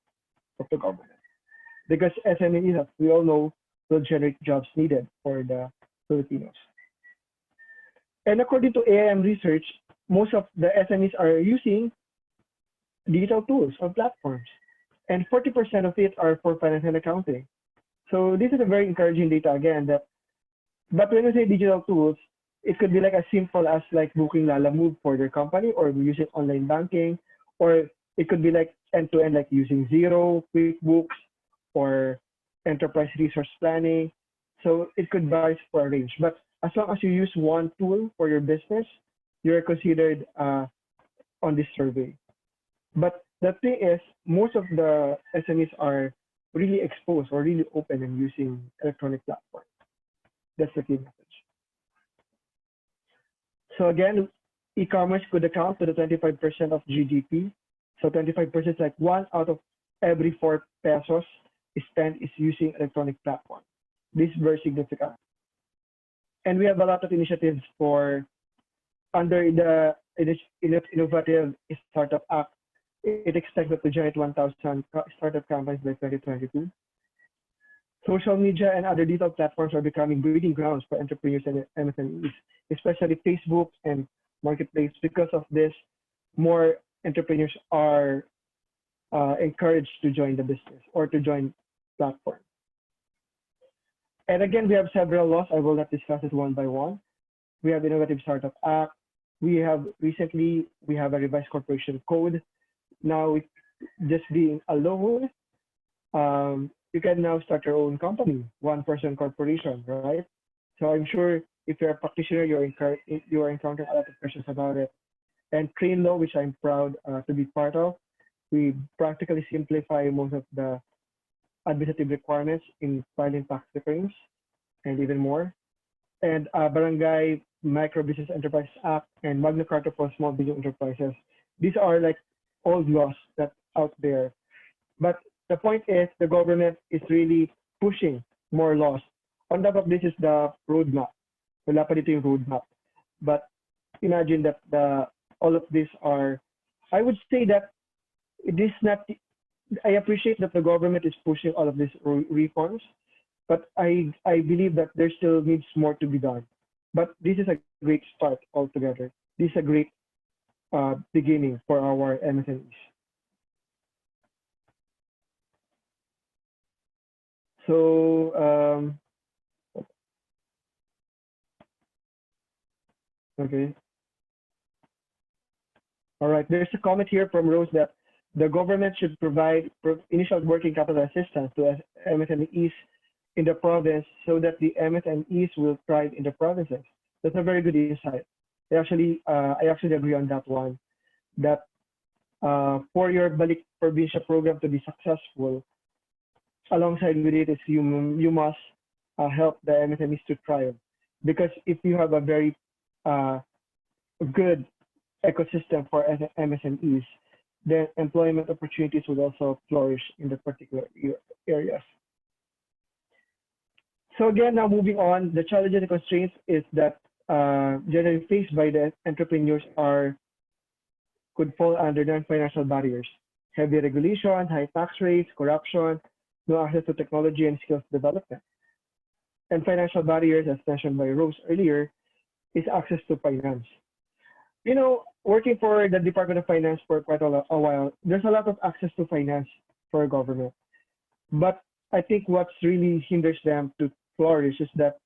of the government. Because SMEs, as we all know, will generate jobs needed for the Filipinos. And according to AIM research, most of the SMEs are using digital tools or platforms, and 40% of it are for finance and accounting. So this is a very encouraging data again. But when we say digital tools, it could be like as simple as like booking Lala Move for their company or using online banking, or it could be like end to end, like using Zero, QuickBooks, or enterprise resource planning. So it could vary for a range. But as long as you use one tool for your business, you're considered on this survey. But the thing is, most of the SMEs are really exposed or really open in using electronic platforms. That's the key message. So again, e-commerce could account to the 25% of GDP. So 25% is like 1 out of every 4 pesos spent is using electronic platform. This is very significant. And we have a lot of initiatives for under the Innovative Startup Act. It expected to generate 1,000 startup companies by 2022. Social media and other digital platforms are becoming breeding grounds for entrepreneurs and MSMEs, especially Facebook and Marketplace. Because of this, more entrepreneurs are encouraged to join the business or to join platform. And again, we have several laws. I will not discuss it one by one. We have Innovative Startup Act. We have recently, we have a revised corporation code. Now, just being alone, you can now start your own company, one-person corporation, right? So I'm sure if you're a practitioner, you're encountering a lot of questions about it. And Train Law, which I'm proud to be part of, we practically simplify most of the administrative requirements in filing tax returns and even more. And Barangay Micro Business Enterprise Act and Magna Carta for Small Business Enterprises. These are like old laws that's out there. But the point is the government is really pushing more laws. On top of this is the roadmap. Wala pa dito yung roadmap. But imagine that all of these are, I would say that it is not, I appreciate that the government is pushing all of these reforms, but I believe that there still needs more to be done. But this is a great start altogether. This is a great beginning for our MSMEs. So, okay. All right, there's a comment here from Rose that the government should provide initial working capital assistance to MSMEs in the province so that the MSMEs will thrive in the provinces. That's a very good insight. I actually agree on that one. That for your Balik Provincia program to be successful, alongside with it is you must help the MSMEs to thrive. Because if you have a very good ecosystem for MSMEs, then employment opportunities will also flourish in the particular areas. So again, now moving on, the challenges and constraints is that generally faced by the entrepreneurs could fall under non-financial barriers: heavy regulation, high tax rates, corruption, no access to technology and skills development. And financial barriers, as mentioned by Rose earlier, is access to finance. You know, working for the Department of Finance for quite a while, there's a lot of access to finance for government. But I think what's really hinders them to flourish is that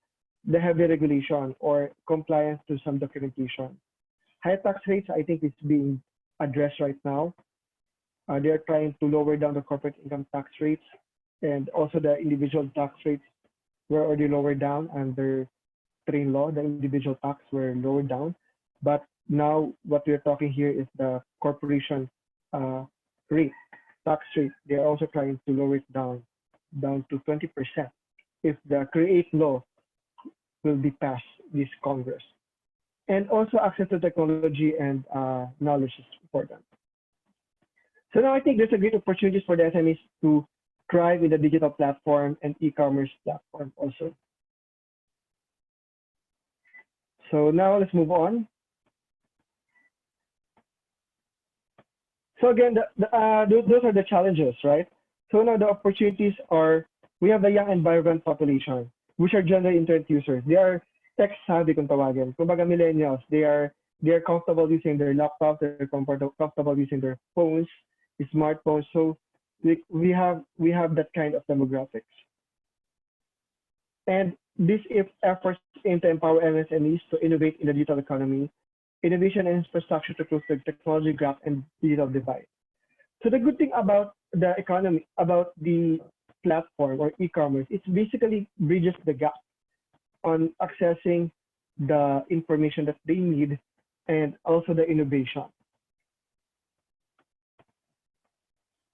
the heavy regulation or compliance to some documentation. High tax rates, I think, is being addressed right now. They're trying to lower down the corporate income tax rates, and also the individual tax rates were already lowered down under Train Law. The individual tax were lowered down, but now what we're talking here is the corporation rate, tax rate. They're also trying to lower it down to 20% if the Create Law will be passed this Congress. And also access to technology and knowledge is important. So now I think there's a great opportunities for the SMEs to thrive in the digital platform and e-commerce platform also. So now let's move on. So again, those are the challenges, right? So now the opportunities are, we have the young and vibrant population, which are general internet users. They are tech savvy kung tawagin. Kumbaga millennials, they are they're comfortable using their laptops, they're comfortable using their phones, smartphones. So we have that kind of demographics. And these efforts aim to empower MSMEs to innovate in the digital economy, innovation and infrastructure to close the technology gap and digital divide. So the good thing about the economy, about the platform or e-commerce, it basically bridges the gap on accessing the information that they need and also the innovation.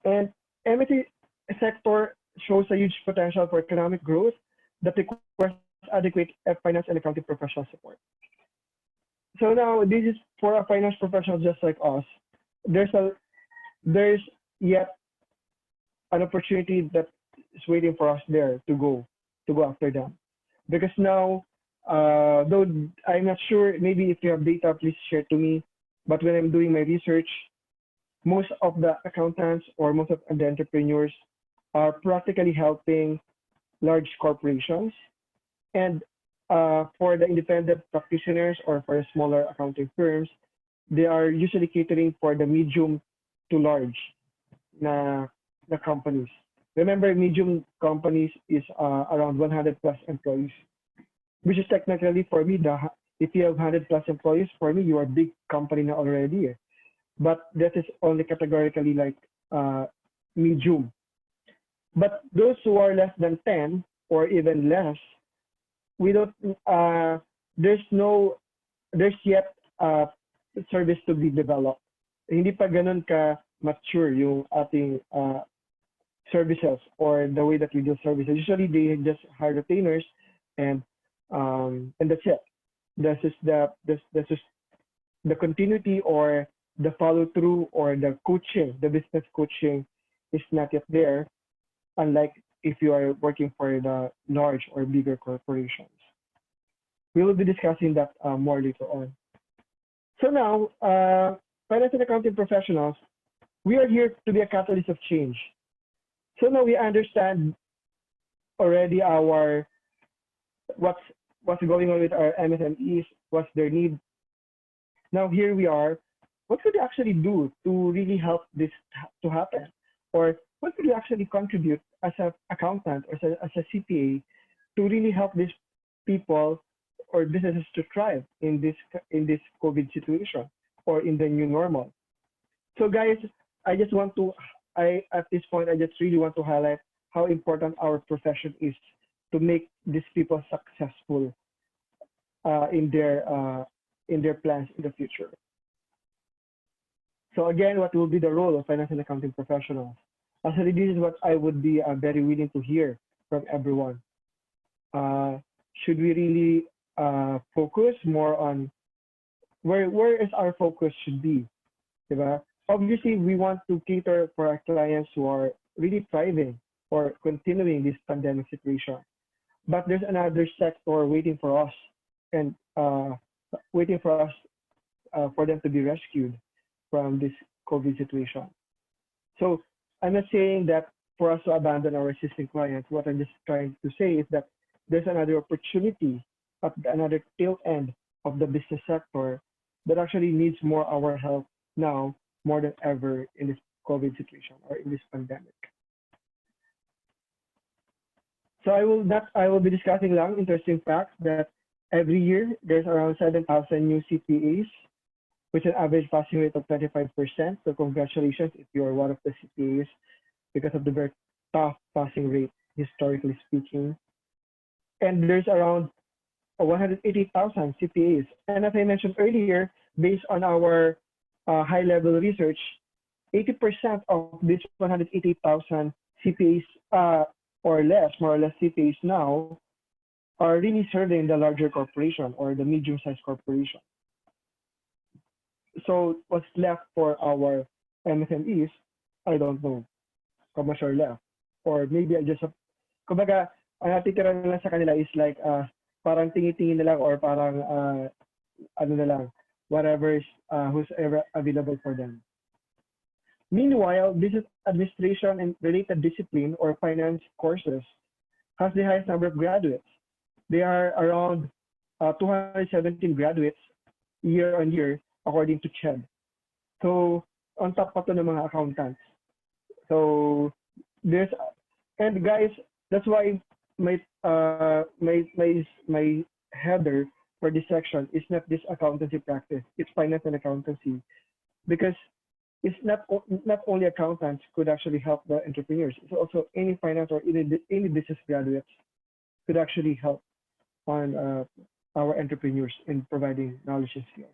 And MSE sector shows a huge potential for economic growth that requires adequate finance and accounting professional support. So now this is for a finance professional just like us. There's a there's yet an opportunity that is waiting for us there to go after them. Because now, though I'm not sure, maybe if you have data, please share to me. But when I'm doing my research, most of the accountants or most of the entrepreneurs are practically helping large corporations. And for the independent practitioners or for the smaller accounting firms, they are usually catering for the medium to large na, na companies. Remember, medium companies is around 100 plus employees, which is technically for me, if you have 100 plus employees, for me, you are a big company na already. But that is only categorically like medium. But those who are less than 10 or even less, we don't, there's yet service to be developed. Hindi pa ganun ka mature yung ating services or the way that we do services. Usually they just hire retainers and that's it. This is the continuity or the follow through or the coaching, the business coaching is not yet there, unlike if you are working for the large or bigger corporations. We will be discussing that more later on. So now, finance and accounting professionals, we are here to be a catalyst of change. So now we understand already what's going on with our MSMEs, what's their need. Now here we are. What could we actually do to really help this to happen? Or what could we actually contribute as an accountant or as a CPA to really help these people or businesses to thrive in this COVID situation or in the new normal? So guys, at this point, I just really want to highlight how important our profession is to make these people successful in their plans in the future. So again, what will be the role of finance and accounting professionals? Actually, this is what I would be very willing to hear from everyone. Should we really focus more on where is our focus should be? Diba? Obviously, we want to cater for our clients who are really thriving or continuing this pandemic situation. But there's another sector waiting for us and waiting for us for them to be rescued from this COVID situation. So I'm not saying that for us to abandon our existing clients. What I'm just trying to say is that there's another opportunity at another tail end of the business sector that actually needs more our help now more than ever in this COVID situation or in this pandemic. So I will be discussing lang interesting facts that every year there's around 7,000 new CPAs with an average passing rate of 25%. So congratulations if you are one of the CPAs because of the very tough passing rate, historically speaking. And there's around 180,000 CPAs. And as I mentioned earlier, based on our high-level research, 80% of these 180,000 CPAs or less, more or less CPAs now, are really serving the larger corporation or the medium-sized corporation. So what's left for our MSMEs, I don't know how much are left. Or maybe I just, kumbaga, ang natitira na lang sa kanila is like, parang tingi-tingin na lang or parang, ano na lang, whatever is, who's ever available for them. Meanwhile, business administration and related discipline or finance courses has the highest number of graduates. There are around 217 graduates year on year according to CHED. So, on top pa to ng mga accountants. So, there's, and guys, that's why my, my header for this section is not this accountancy practice, it's finance and accountancy. Because it's not only accountants could actually help the entrepreneurs, it's also any finance or any business graduates could actually help on our entrepreneurs in providing knowledge and skills.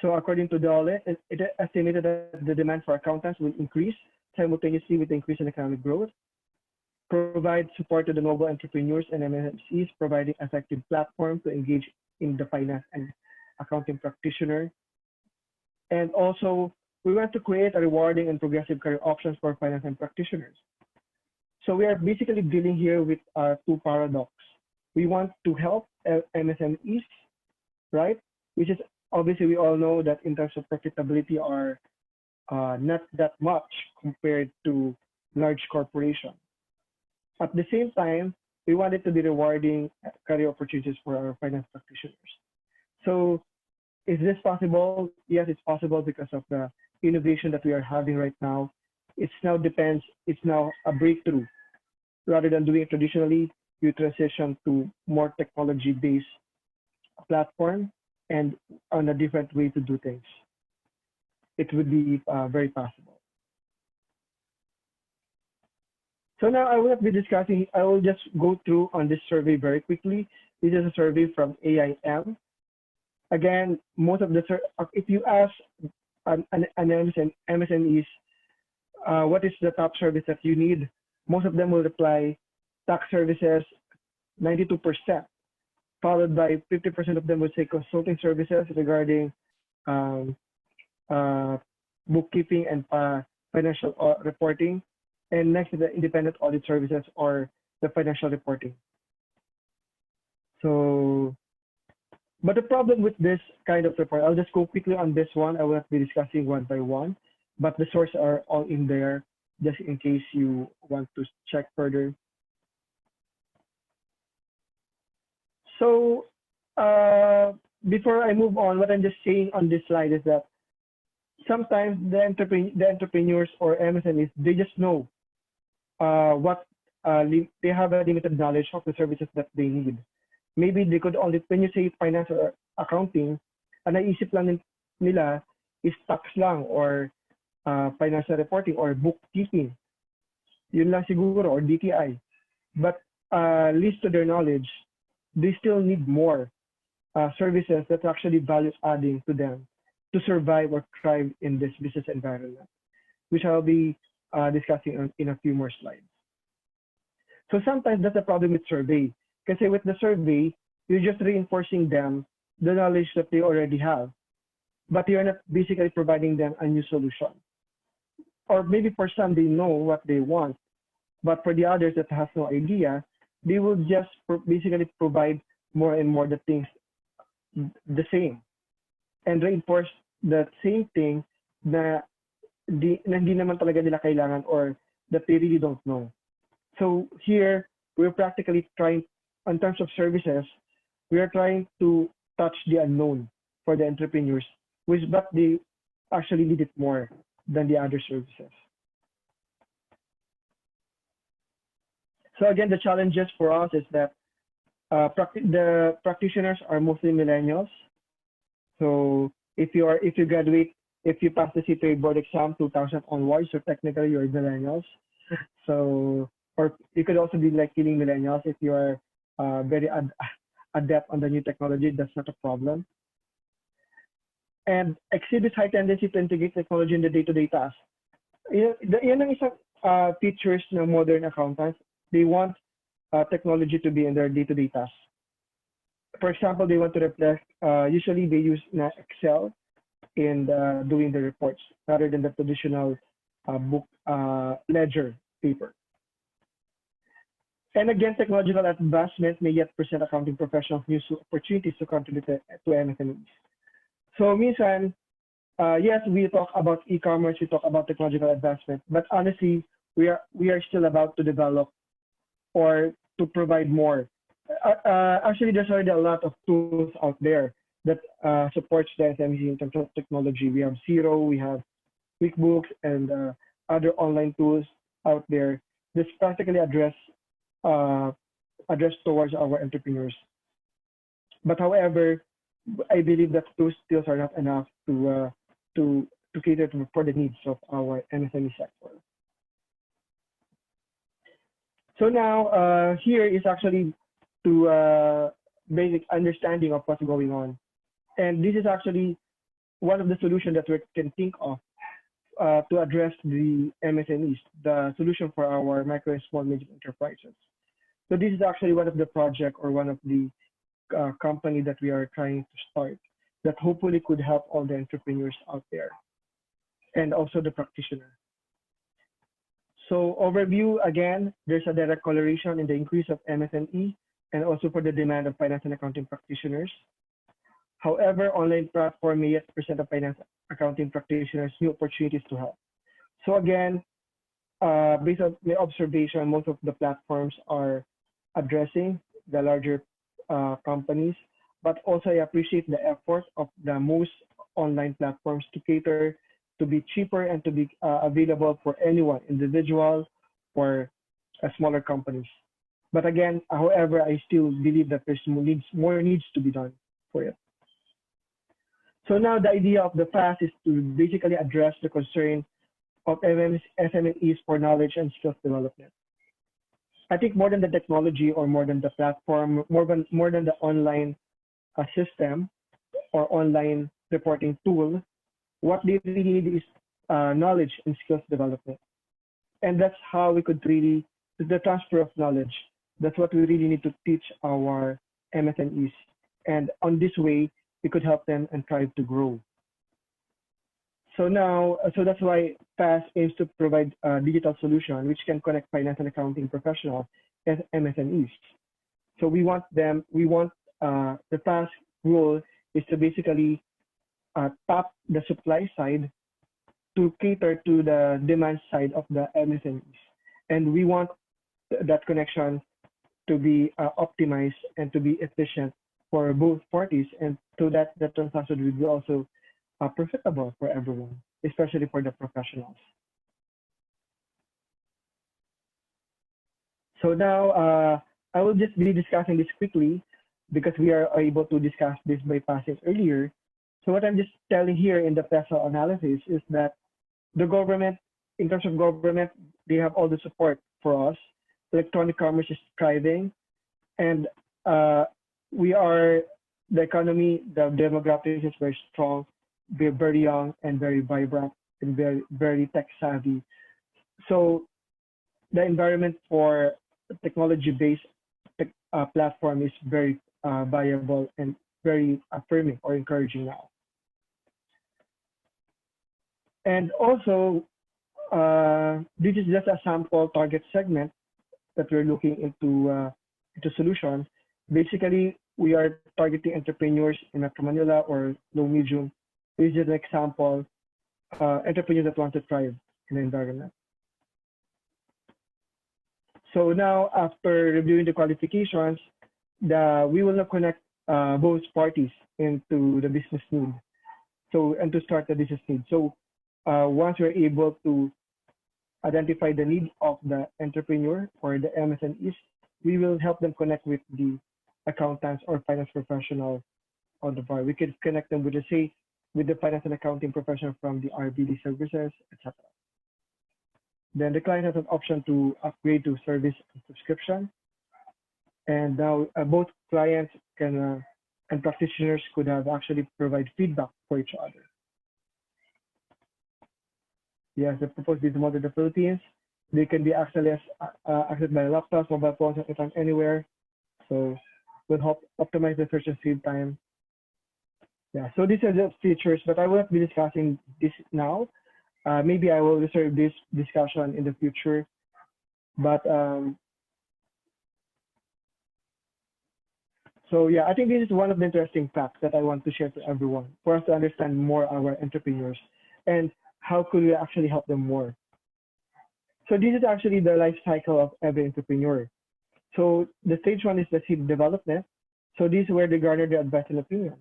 So according to DOLE, it estimated that the demand for accountants will increase simultaneously with the increase in economic growth, provide support to the noble entrepreneurs and MSMEs, providing effective platform to engage in the finance and accounting practitioner. And also, we want to create a rewarding and progressive career options for finance and practitioners. So we are basically dealing here with two paradox. We want to help MSMEs, right? Which is obviously we all know that in terms of profitability are not that much compared to large corporations. At the same time, we want it to be rewarding career opportunities for our finance practitioners. So is this possible? Yes, it's possible because of the innovation that we are having right now. It's now a breakthrough. Rather than doing it traditionally, you transition to more technology-based platform and on a different way to do things. It would be very possible. So now I will not be discussing, I will just go through on this survey very quickly. This is a survey from AIM. Again, most of the, if you ask an MSMEs, what is the top service that you need? Most of them will reply tax services, 92%, followed by 50% of them will say consulting services regarding bookkeeping and financial reporting. And next is the independent audit services or the financial reporting. So, but the problem with this kind of report, I'll just go quickly on this one. I will not be discussing one by one, but the sources are all in there just in case you want to check further. So before I move on, what I'm just saying on this slide is that sometimes the entrepreneurs or MSMEs, they just know they have a limited knowledge of the services that they need. Maybe they could only, when you say finance or accounting, ang naisip lang nila is tax lang or financial reporting or bookkeeping. Yun lang siguro, or DTI. But least to their knowledge, they still need more services that's actually value adding to them to survive or thrive in this business environment, which I'll be discussing in a few more slides. So sometimes that's a problem with survey. Kasi with the survey, you're just reinforcing them the knowledge that they already have, but you're not basically providing them a new solution. Or maybe for some, they know what they want, but for the others that has no idea, they will just basically provide more and more the things the same and reinforce the same thing na hindi naman talaga nila kailangan or that they really don't know. So here, we're practically trying, in terms of services, we are trying to touch the unknown for the entrepreneurs, but they actually need it more than the other services. So again, the challenges for us is that the practitioners are mostly millennials. So if you graduate, if you pass the CPA board exam 2000 onwards, so technically you're millennials. So, or you could also be like killing millennials if you are very adept on the new technology. That's not a problem. And exhibits high tendency to integrate technology in the day-to-day tasks. Yan ang isang features ng modern accountants. They want technology to be in their day-to-day tasks. For example, they want to reflect, usually they use Excel in doing the reports rather than the traditional book ledger paper. And again, technological advancement may yet present accounting professionals new opportunities to contribute to MSMEs. So minsan, yes, we talk about e-commerce, we talk about technological advancement, but honestly, we are still about to develop or to provide more Actually, there's already a lot of tools out there that supports the SMEs in terms of technology. We have Zero, we have QuickBooks, and other online tools out there that practically uh, address towards our entrepreneurs. But however, I believe that those skills are not enough to cater for the needs of our MSME sector. So now here is actually to basic understanding of what's going on, and this is actually one of the solutions that we can think of to address the MSMEs, the solution for our micro and small medium enterprises. So this is actually one of the project or one of the company that we are trying to start that hopefully could help all the entrepreneurs out there and also the practitioner. So overview, again, there's a direct correlation in the increase of MSME and also for the demand of finance and accounting practitioners. However, online platform may yet present a finance accounting practitioners new opportunities to help. So again, based on my observation, most of the platforms are addressing the larger companies, but also I appreciate the effort of the most online platforms to cater to be cheaper and to be available for anyone, individual or smaller companies. But again, however, I still believe that there's more needs to be done for it. So now the idea of the FAST is to basically address the concern of SMEs for knowledge and skills development. I think more than the technology or more than the platform, more than the online system or online reporting tool, what they really need is knowledge and skills development. And that's how we could really, the transfer of knowledge. That's what we really need to teach our MSMEs. And on this way, we could help them and thrive to grow. So now, so that's why FAST aims to provide a digital solution which can connect finance and accounting professionals and MSMEs. So we want the FAST role is to basically tap the supply side to cater to the demand side of the MSMEs. And we want that connection to be optimized and to be efficient for both parties, and so that the transaction will be also profitable for everyone, especially for the professionals. So now I will just be discussing this quickly because we are able to discuss this by passing earlier. So what I'm just telling here in the PESO analysis is that the government, in terms of government, they have all the support for us. Electronic commerce is thriving, and the economy, the demographics is very strong. We're very young and very vibrant and very, very tech savvy. So the environment for technology-based platform is very viable and very affirming or encouraging now. And also, this is just a sample target segment that we're looking into solutions. Basically, we are targeting entrepreneurs in Metro Manila or low medium. This is an example, entrepreneurs that want to thrive in the environment. So now, after reviewing the qualifications, we will now connect both parties into the business need. So, and to start the business need. So once we're able to identify the need of the entrepreneur or the MSMEs, we will help them connect with the accountants or finance professional on the bar. We could connect them with the finance and accounting professional from the RBD services, etc. Then the client has an option to upgrade to service and subscription. And now both clients can and practitioners could have actually provide feedback for each other. Yes, the proposed business model in the Philippines, they can be accessed by laptops, mobile phones, anytime, anywhere. So will help optimize the search and save time. Yeah, so these are the features, but I will not be discussing this now. Maybe I will reserve this discussion in the future. But so yeah, I think this is one of the interesting facts that I want to share to everyone for us to understand more our entrepreneurs and how could we actually help them more. So this is actually the life cycle of every entrepreneur. So the stage 1 is the seed development. So this is where they garner the advice and opinion.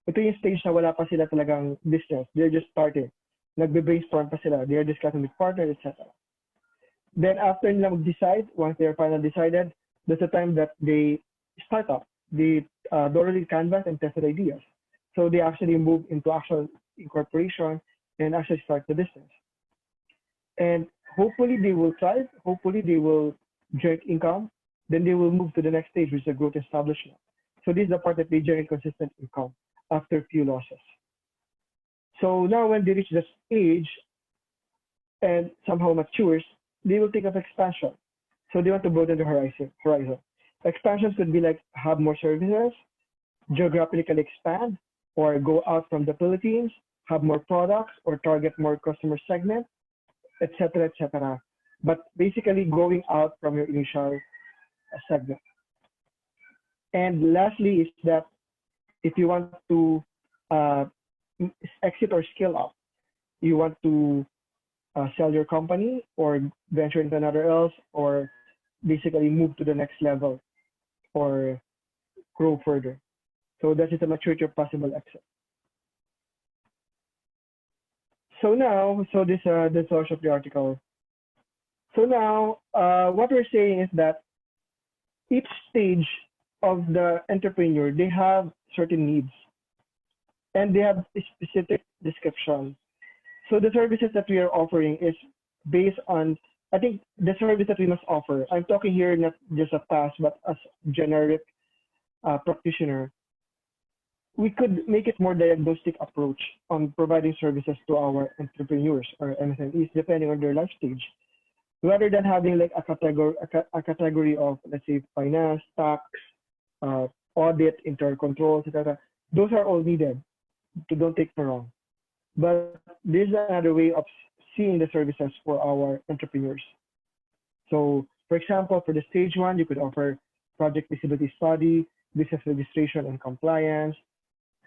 Ito yung stage na wala pa sila talagang business. They're just starting. Nagbe-brainstorm pa sila. They're discussing with partners, etc. Then after nila mag-decide, once they're finally decided, that's the time that they start up. They thoroughly canvas and tested ideas. So they actually move into actual incorporation and actually start the business. And hopefully they will thrive. Hopefully they will generate income. Then they will move to the next stage, which is the growth establishment. So this is the part that they generate consistent income after few losses. So now when they reach this age and somehow matures, they will think of expansion. So they want to broaden the horizon. Expansions could be like have more services, geographically expand, or go out from the Philippines, have more products, or target more customer segment, etc., etc. But basically going out from your initial segment. And lastly is that if you want to exit or scale up, you want to sell your company or venture into another else or basically move to the next level or grow further. So that is the maturity of possible exit. So now, so this the source of the article. So now, what we're saying is that each stage of the entrepreneur, they have certain needs and they have a specific description. So the services that we are offering is based on, I think the service that we must offer. I'm talking here not just a pass, but as generic practitioner. We could make it more diagnostic approach on providing services to our entrepreneurs or MSMEs, depending on their life stage, rather than having like a category of, let's say, finance, tax, audit, internal controls, etc. Those are all needed. So don't take me wrong. But this is another way of seeing the services for our entrepreneurs. So, for example, for the stage 1, you could offer project feasibility study, business registration and compliance,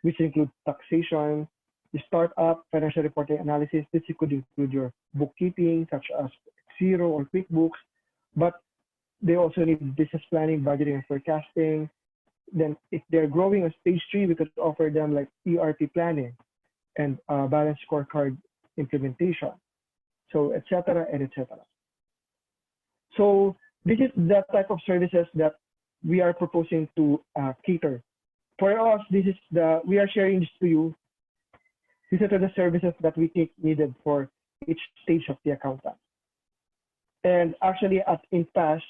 which include taxation, the startup, financial reporting analysis. This could include your bookkeeping, such as Xero or QuickBooks, but they also need business planning, budgeting, and forecasting. Then if they're growing on stage 3, we could offer them like ERP planning and balance scorecard implementation. So, etc. and etc. So this is the type of services that we are proposing to cater. For us, this is we are sharing this to you. These are the services that we think needed for each stage of the accountant. And actually at Impasse,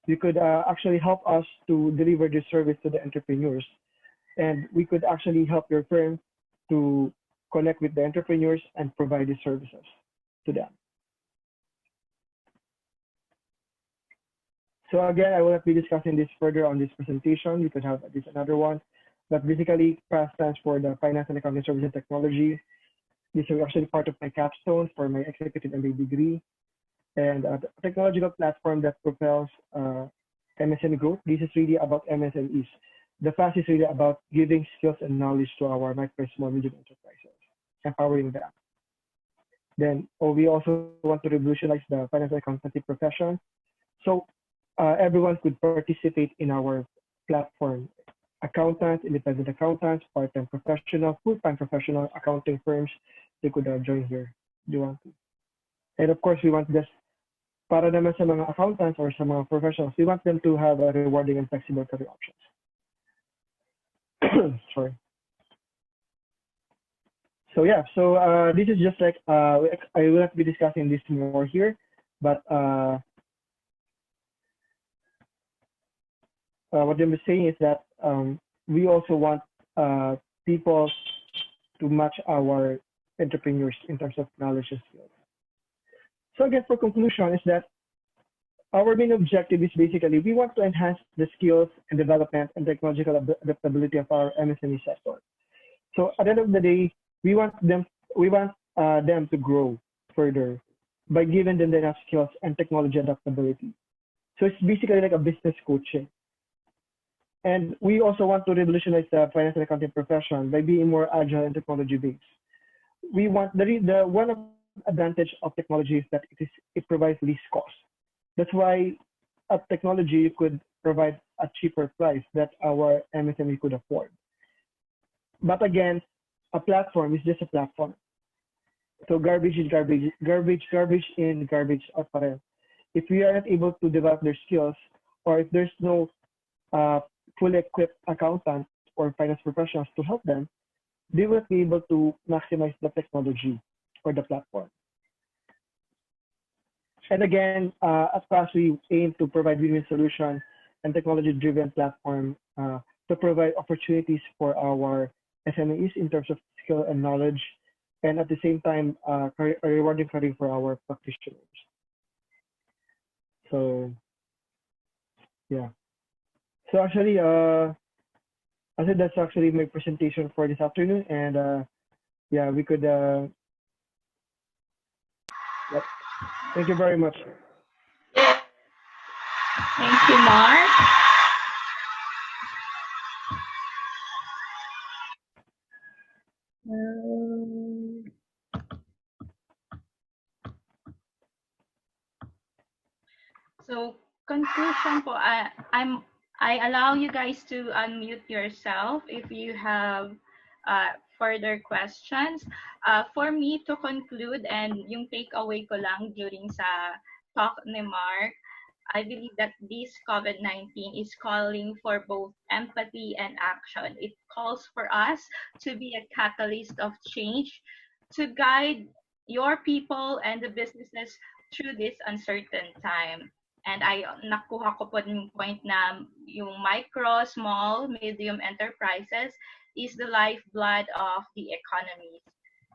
you could actually help us to deliver this service to the entrepreneurs. And we could actually help your firm to connect with the entrepreneurs and provide the services to them. So again, I will not be discussing this further on this presentation. You could have at least another one. But basically, PAS stands for the Finance and Accounting Services Technology. This is actually part of my capstone for my executive MBA degree. And a technological platform that propels MSME growth. This is really about MSMEs. The FAS is really about giving skills and knowledge to our micro, small, medium enterprises, empowering them. Then we also want to revolutionize the finance and accountancy profession. So everyone could participate in our platform. Accountants, independent accountants, part-time professional, full-time professional accounting firms, they could join here. Do you want to? And of course, we want this para naman sa mga accountants or sa mga professionals, we want them to have a rewarding and flexible career options. Sorry. So yeah, so this is just like, I will not be discussing this more here, but what I'm saying is that we also want people to match our entrepreneurs in terms of knowledge and skills. So again, for conclusion is that our main objective is basically we want to enhance the skills and development and technological adaptability of our MSME sector. So at the end of the day, we want them to grow further by giving them enough skills and technology adaptability. So it's basically like a business coaching. And we also want to revolutionize the finance and accounting profession by being more agile and technology based. We want the one advantage of technology is that it provides least cost. That's why at technology you could provide a cheaper price that our MSME could afford. But again, a platform is just a platform. So garbage in, garbage in, garbage out pa rin. If we are not able to develop their skills, or if there's no fully equipped accountants or finance professionals to help them, they will be able to maximize the technology or the platform. And again, at PAS, we aim to provide win-win solution and technology-driven platform to provide opportunities for our SMEs in terms of skill and knowledge, and at the same time, a rewarding career for our practitioners. So, yeah. So actually, I said that's actually my presentation for this afternoon, and yeah, we could. Yep. Thank you very much. Thank you, Mark. So conclusion po, I allow you guys to unmute yourself if you have further questions. For me to conclude, and yung takeaway ko lang during sa talk ni Mark, I believe that this COVID-19 is calling for both empathy and action. It calls for us to be a catalyst of change, to guide your people and the businesses through this uncertain time. And nakuha ko po yung point na yung micro, small, medium enterprises is the lifeblood of the economy.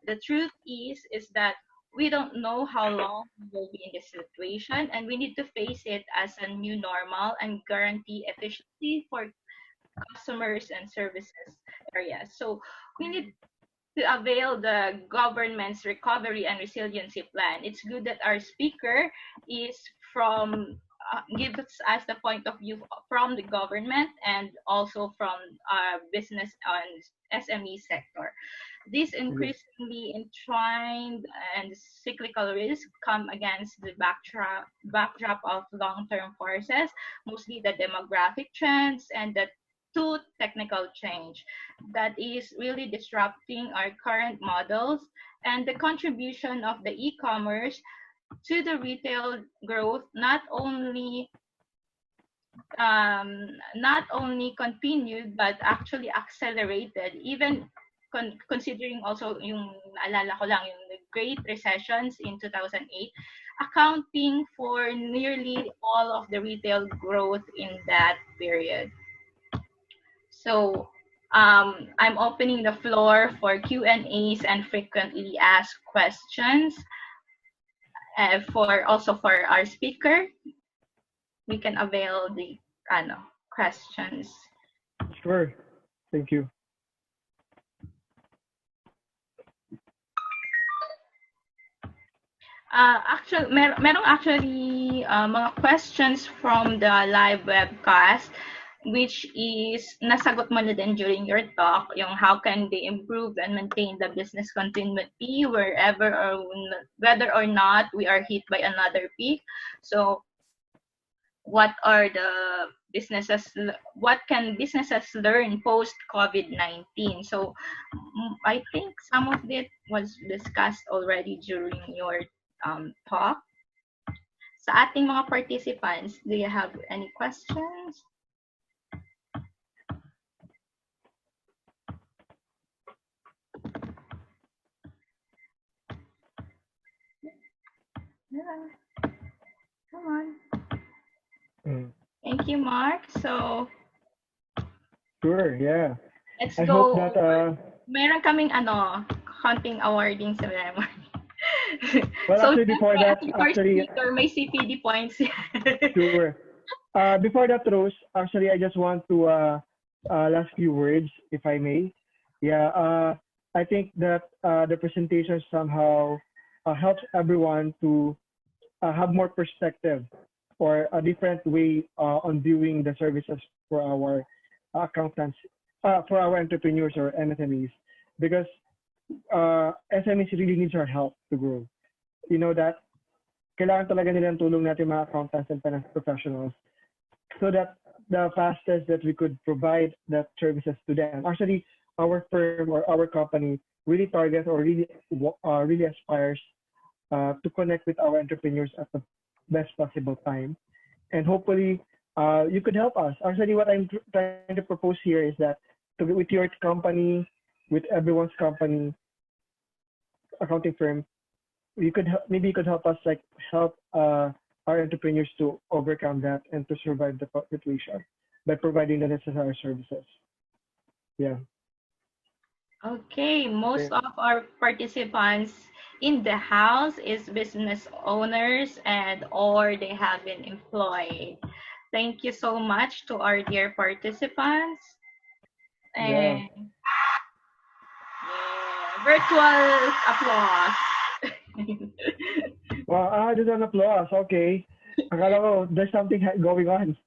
The truth is that we don't know how long we will be in this situation, and we need to face it as a new normal and guarantee efficiency for customers and services areas. So we need to avail the government's recovery and resiliency plan. It's good that our speaker is from gives us the point of view from the government and also from business and SME sector. This increasingly entwined and cyclical risk come against the backdrop of long-term forces, mostly the demographic trends and the technical change that is really disrupting our current models, and the contribution of the e-commerce to the retail growth not only continued but actually accelerated, even considering also yung naalala ko lang yung great recessions in 2008, accounting for nearly all of the retail growth in that period. So I'm opening the floor for Q&As and frequently asked questions. For our speaker, we can avail the questions. Sure. Thank you. Merong actually mga questions from the live webcast, which is nasagot mo na din during your talk, yung how can they improve and maintain the business continuity whether or not we are hit by another peak. So what can businesses learn post COVID-19? So I think some of it was discussed already during your talk. Sa ating mga participants, do you have any questions? Yeah. Come on. Thank you, Mark. So sure, yeah. Let's I go. Hope that, meron kaming konting awarding ceremony. Well, so actually, before that, speaker, may CPD points. Sure. Before that, Rose, actually, I just want to last few words, if I may. Yeah, I think that the presentation somehow helps everyone to have more perspective or a different way on viewing the services for our accountants, for our entrepreneurs or MSMEs, because SMEs really needs our help to grow. You know that kailangan talaga nilang tulong natin mga accountants and finance professionals so that the fastest that we could provide that services to them. Actually, our firm or our company really targets or really aspires to connect with our entrepreneurs at the best possible time. And hopefully, you could help us. Actually, what I'm trying to propose here is that with your company, with everyone's company, accounting firm, maybe you could help us like help our entrepreneurs to overcome that and to survive the situation by providing the necessary services. Yeah. Okay, most of our participants in the house is business owners and or they have been employed. Thank you so much to our dear participants. Yeah. And virtual applause. Wow, there's an applause. Okay. Akala ko, there's something going on.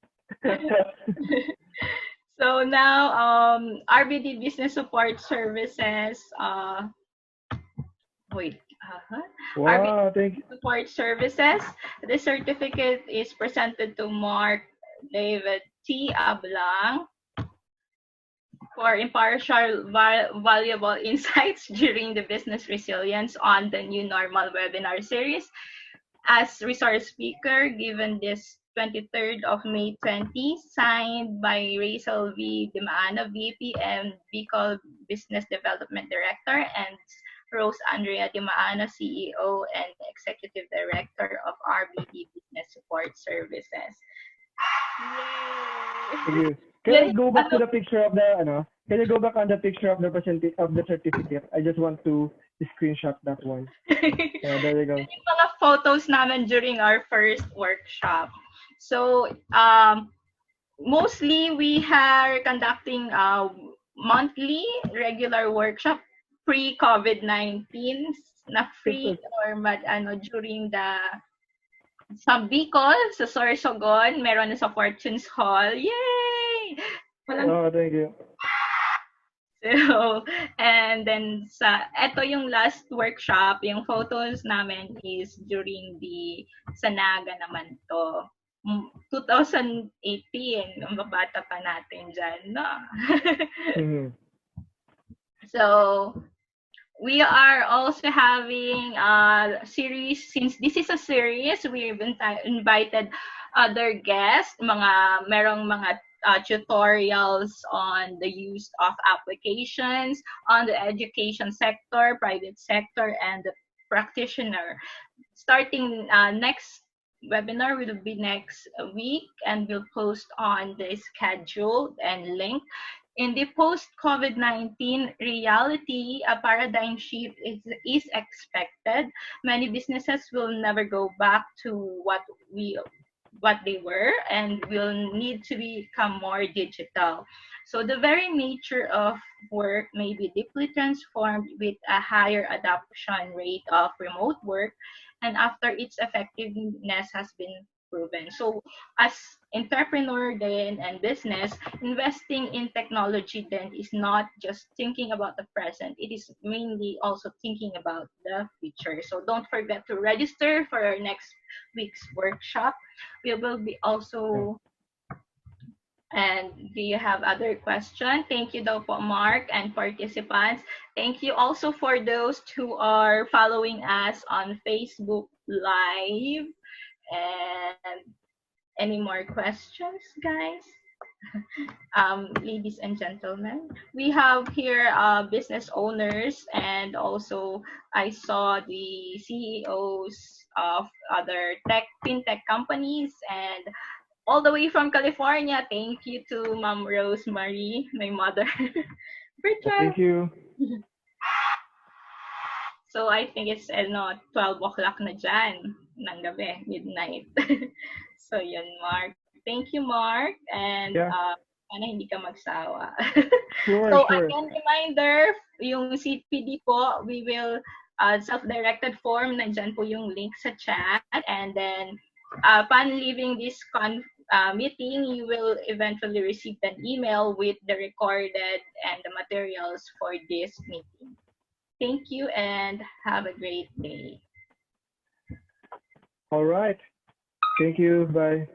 So now, RBD Business Support Services, wait, RBD Wow, thank you. Support Services. The certificate is presented to Mark David T. Ablang for impartial, valuable insights during the business resilience on the new normal webinar series. As resource speaker, given this 23rd of May 20, signed by Rachel V. Dimaana, VP and Bicol Business Development Director, and Rose Andrea Dimaana, CEO and Executive Director of RBD Business Support Services. Thank you. Can I go back to the picture of the Can you go back on the picture of the certificate? I just want to screenshot that one. Yeah, there you go. Yung mga photos namin during our first workshop. So, mostly we are conducting monthly regular workshop pre-COVID-19 na free or during the sa Bicol, sa Sorsogon, meron na sa Fortunes Hall. Yay! Oh, thank you. So, and then eto yung last workshop, yung photos namin is during the Sanaga naman to. 2018, ang babata pa natin dyan, no? Mm-hmm. So, we are also having a series. Since this is a series, we've invited other guests, merong mga tutorials on the use of applications on the education sector, private sector, and the practitioner. Starting next webinar will be next week, and we'll post on the schedule and link. In the post-COVID-19 reality, a paradigm shift is expected. Many businesses will never go back to what they were and will need to become more digital. So the very nature of work may be deeply transformed with a higher adoption rate of remote work and after its effectiveness has been proven. So as entrepreneur then and business, investing in technology then is not just thinking about the present, it is mainly also thinking about the future. So don't forget to register for our next week's workshop. We will be also, and do you have other questions? Thank you daw po, Mark, and participants. Thank you also for those who are following us on Facebook Live. And any more questions, guys? Ladies and gentlemen, we have here business owners, and also I saw the CEOs of other fintech companies, and all the way from California. Thank you to Ma'am Rosemary, my mother. Thank you. So I think it's 12 o'clock na dyan ng gabi, midnight. So yun, Mark. Thank you, Mark. And sana hindi ka magsawa. Sure, so sure. again, reminder, yung CPD po, we will self-directed form, nandyan po yung link sa chat. And then upon leaving this meeting, you will eventually receive an email with the recorded and the materials for this meeting. Thank you and have a great day. All right. Thank you. Bye.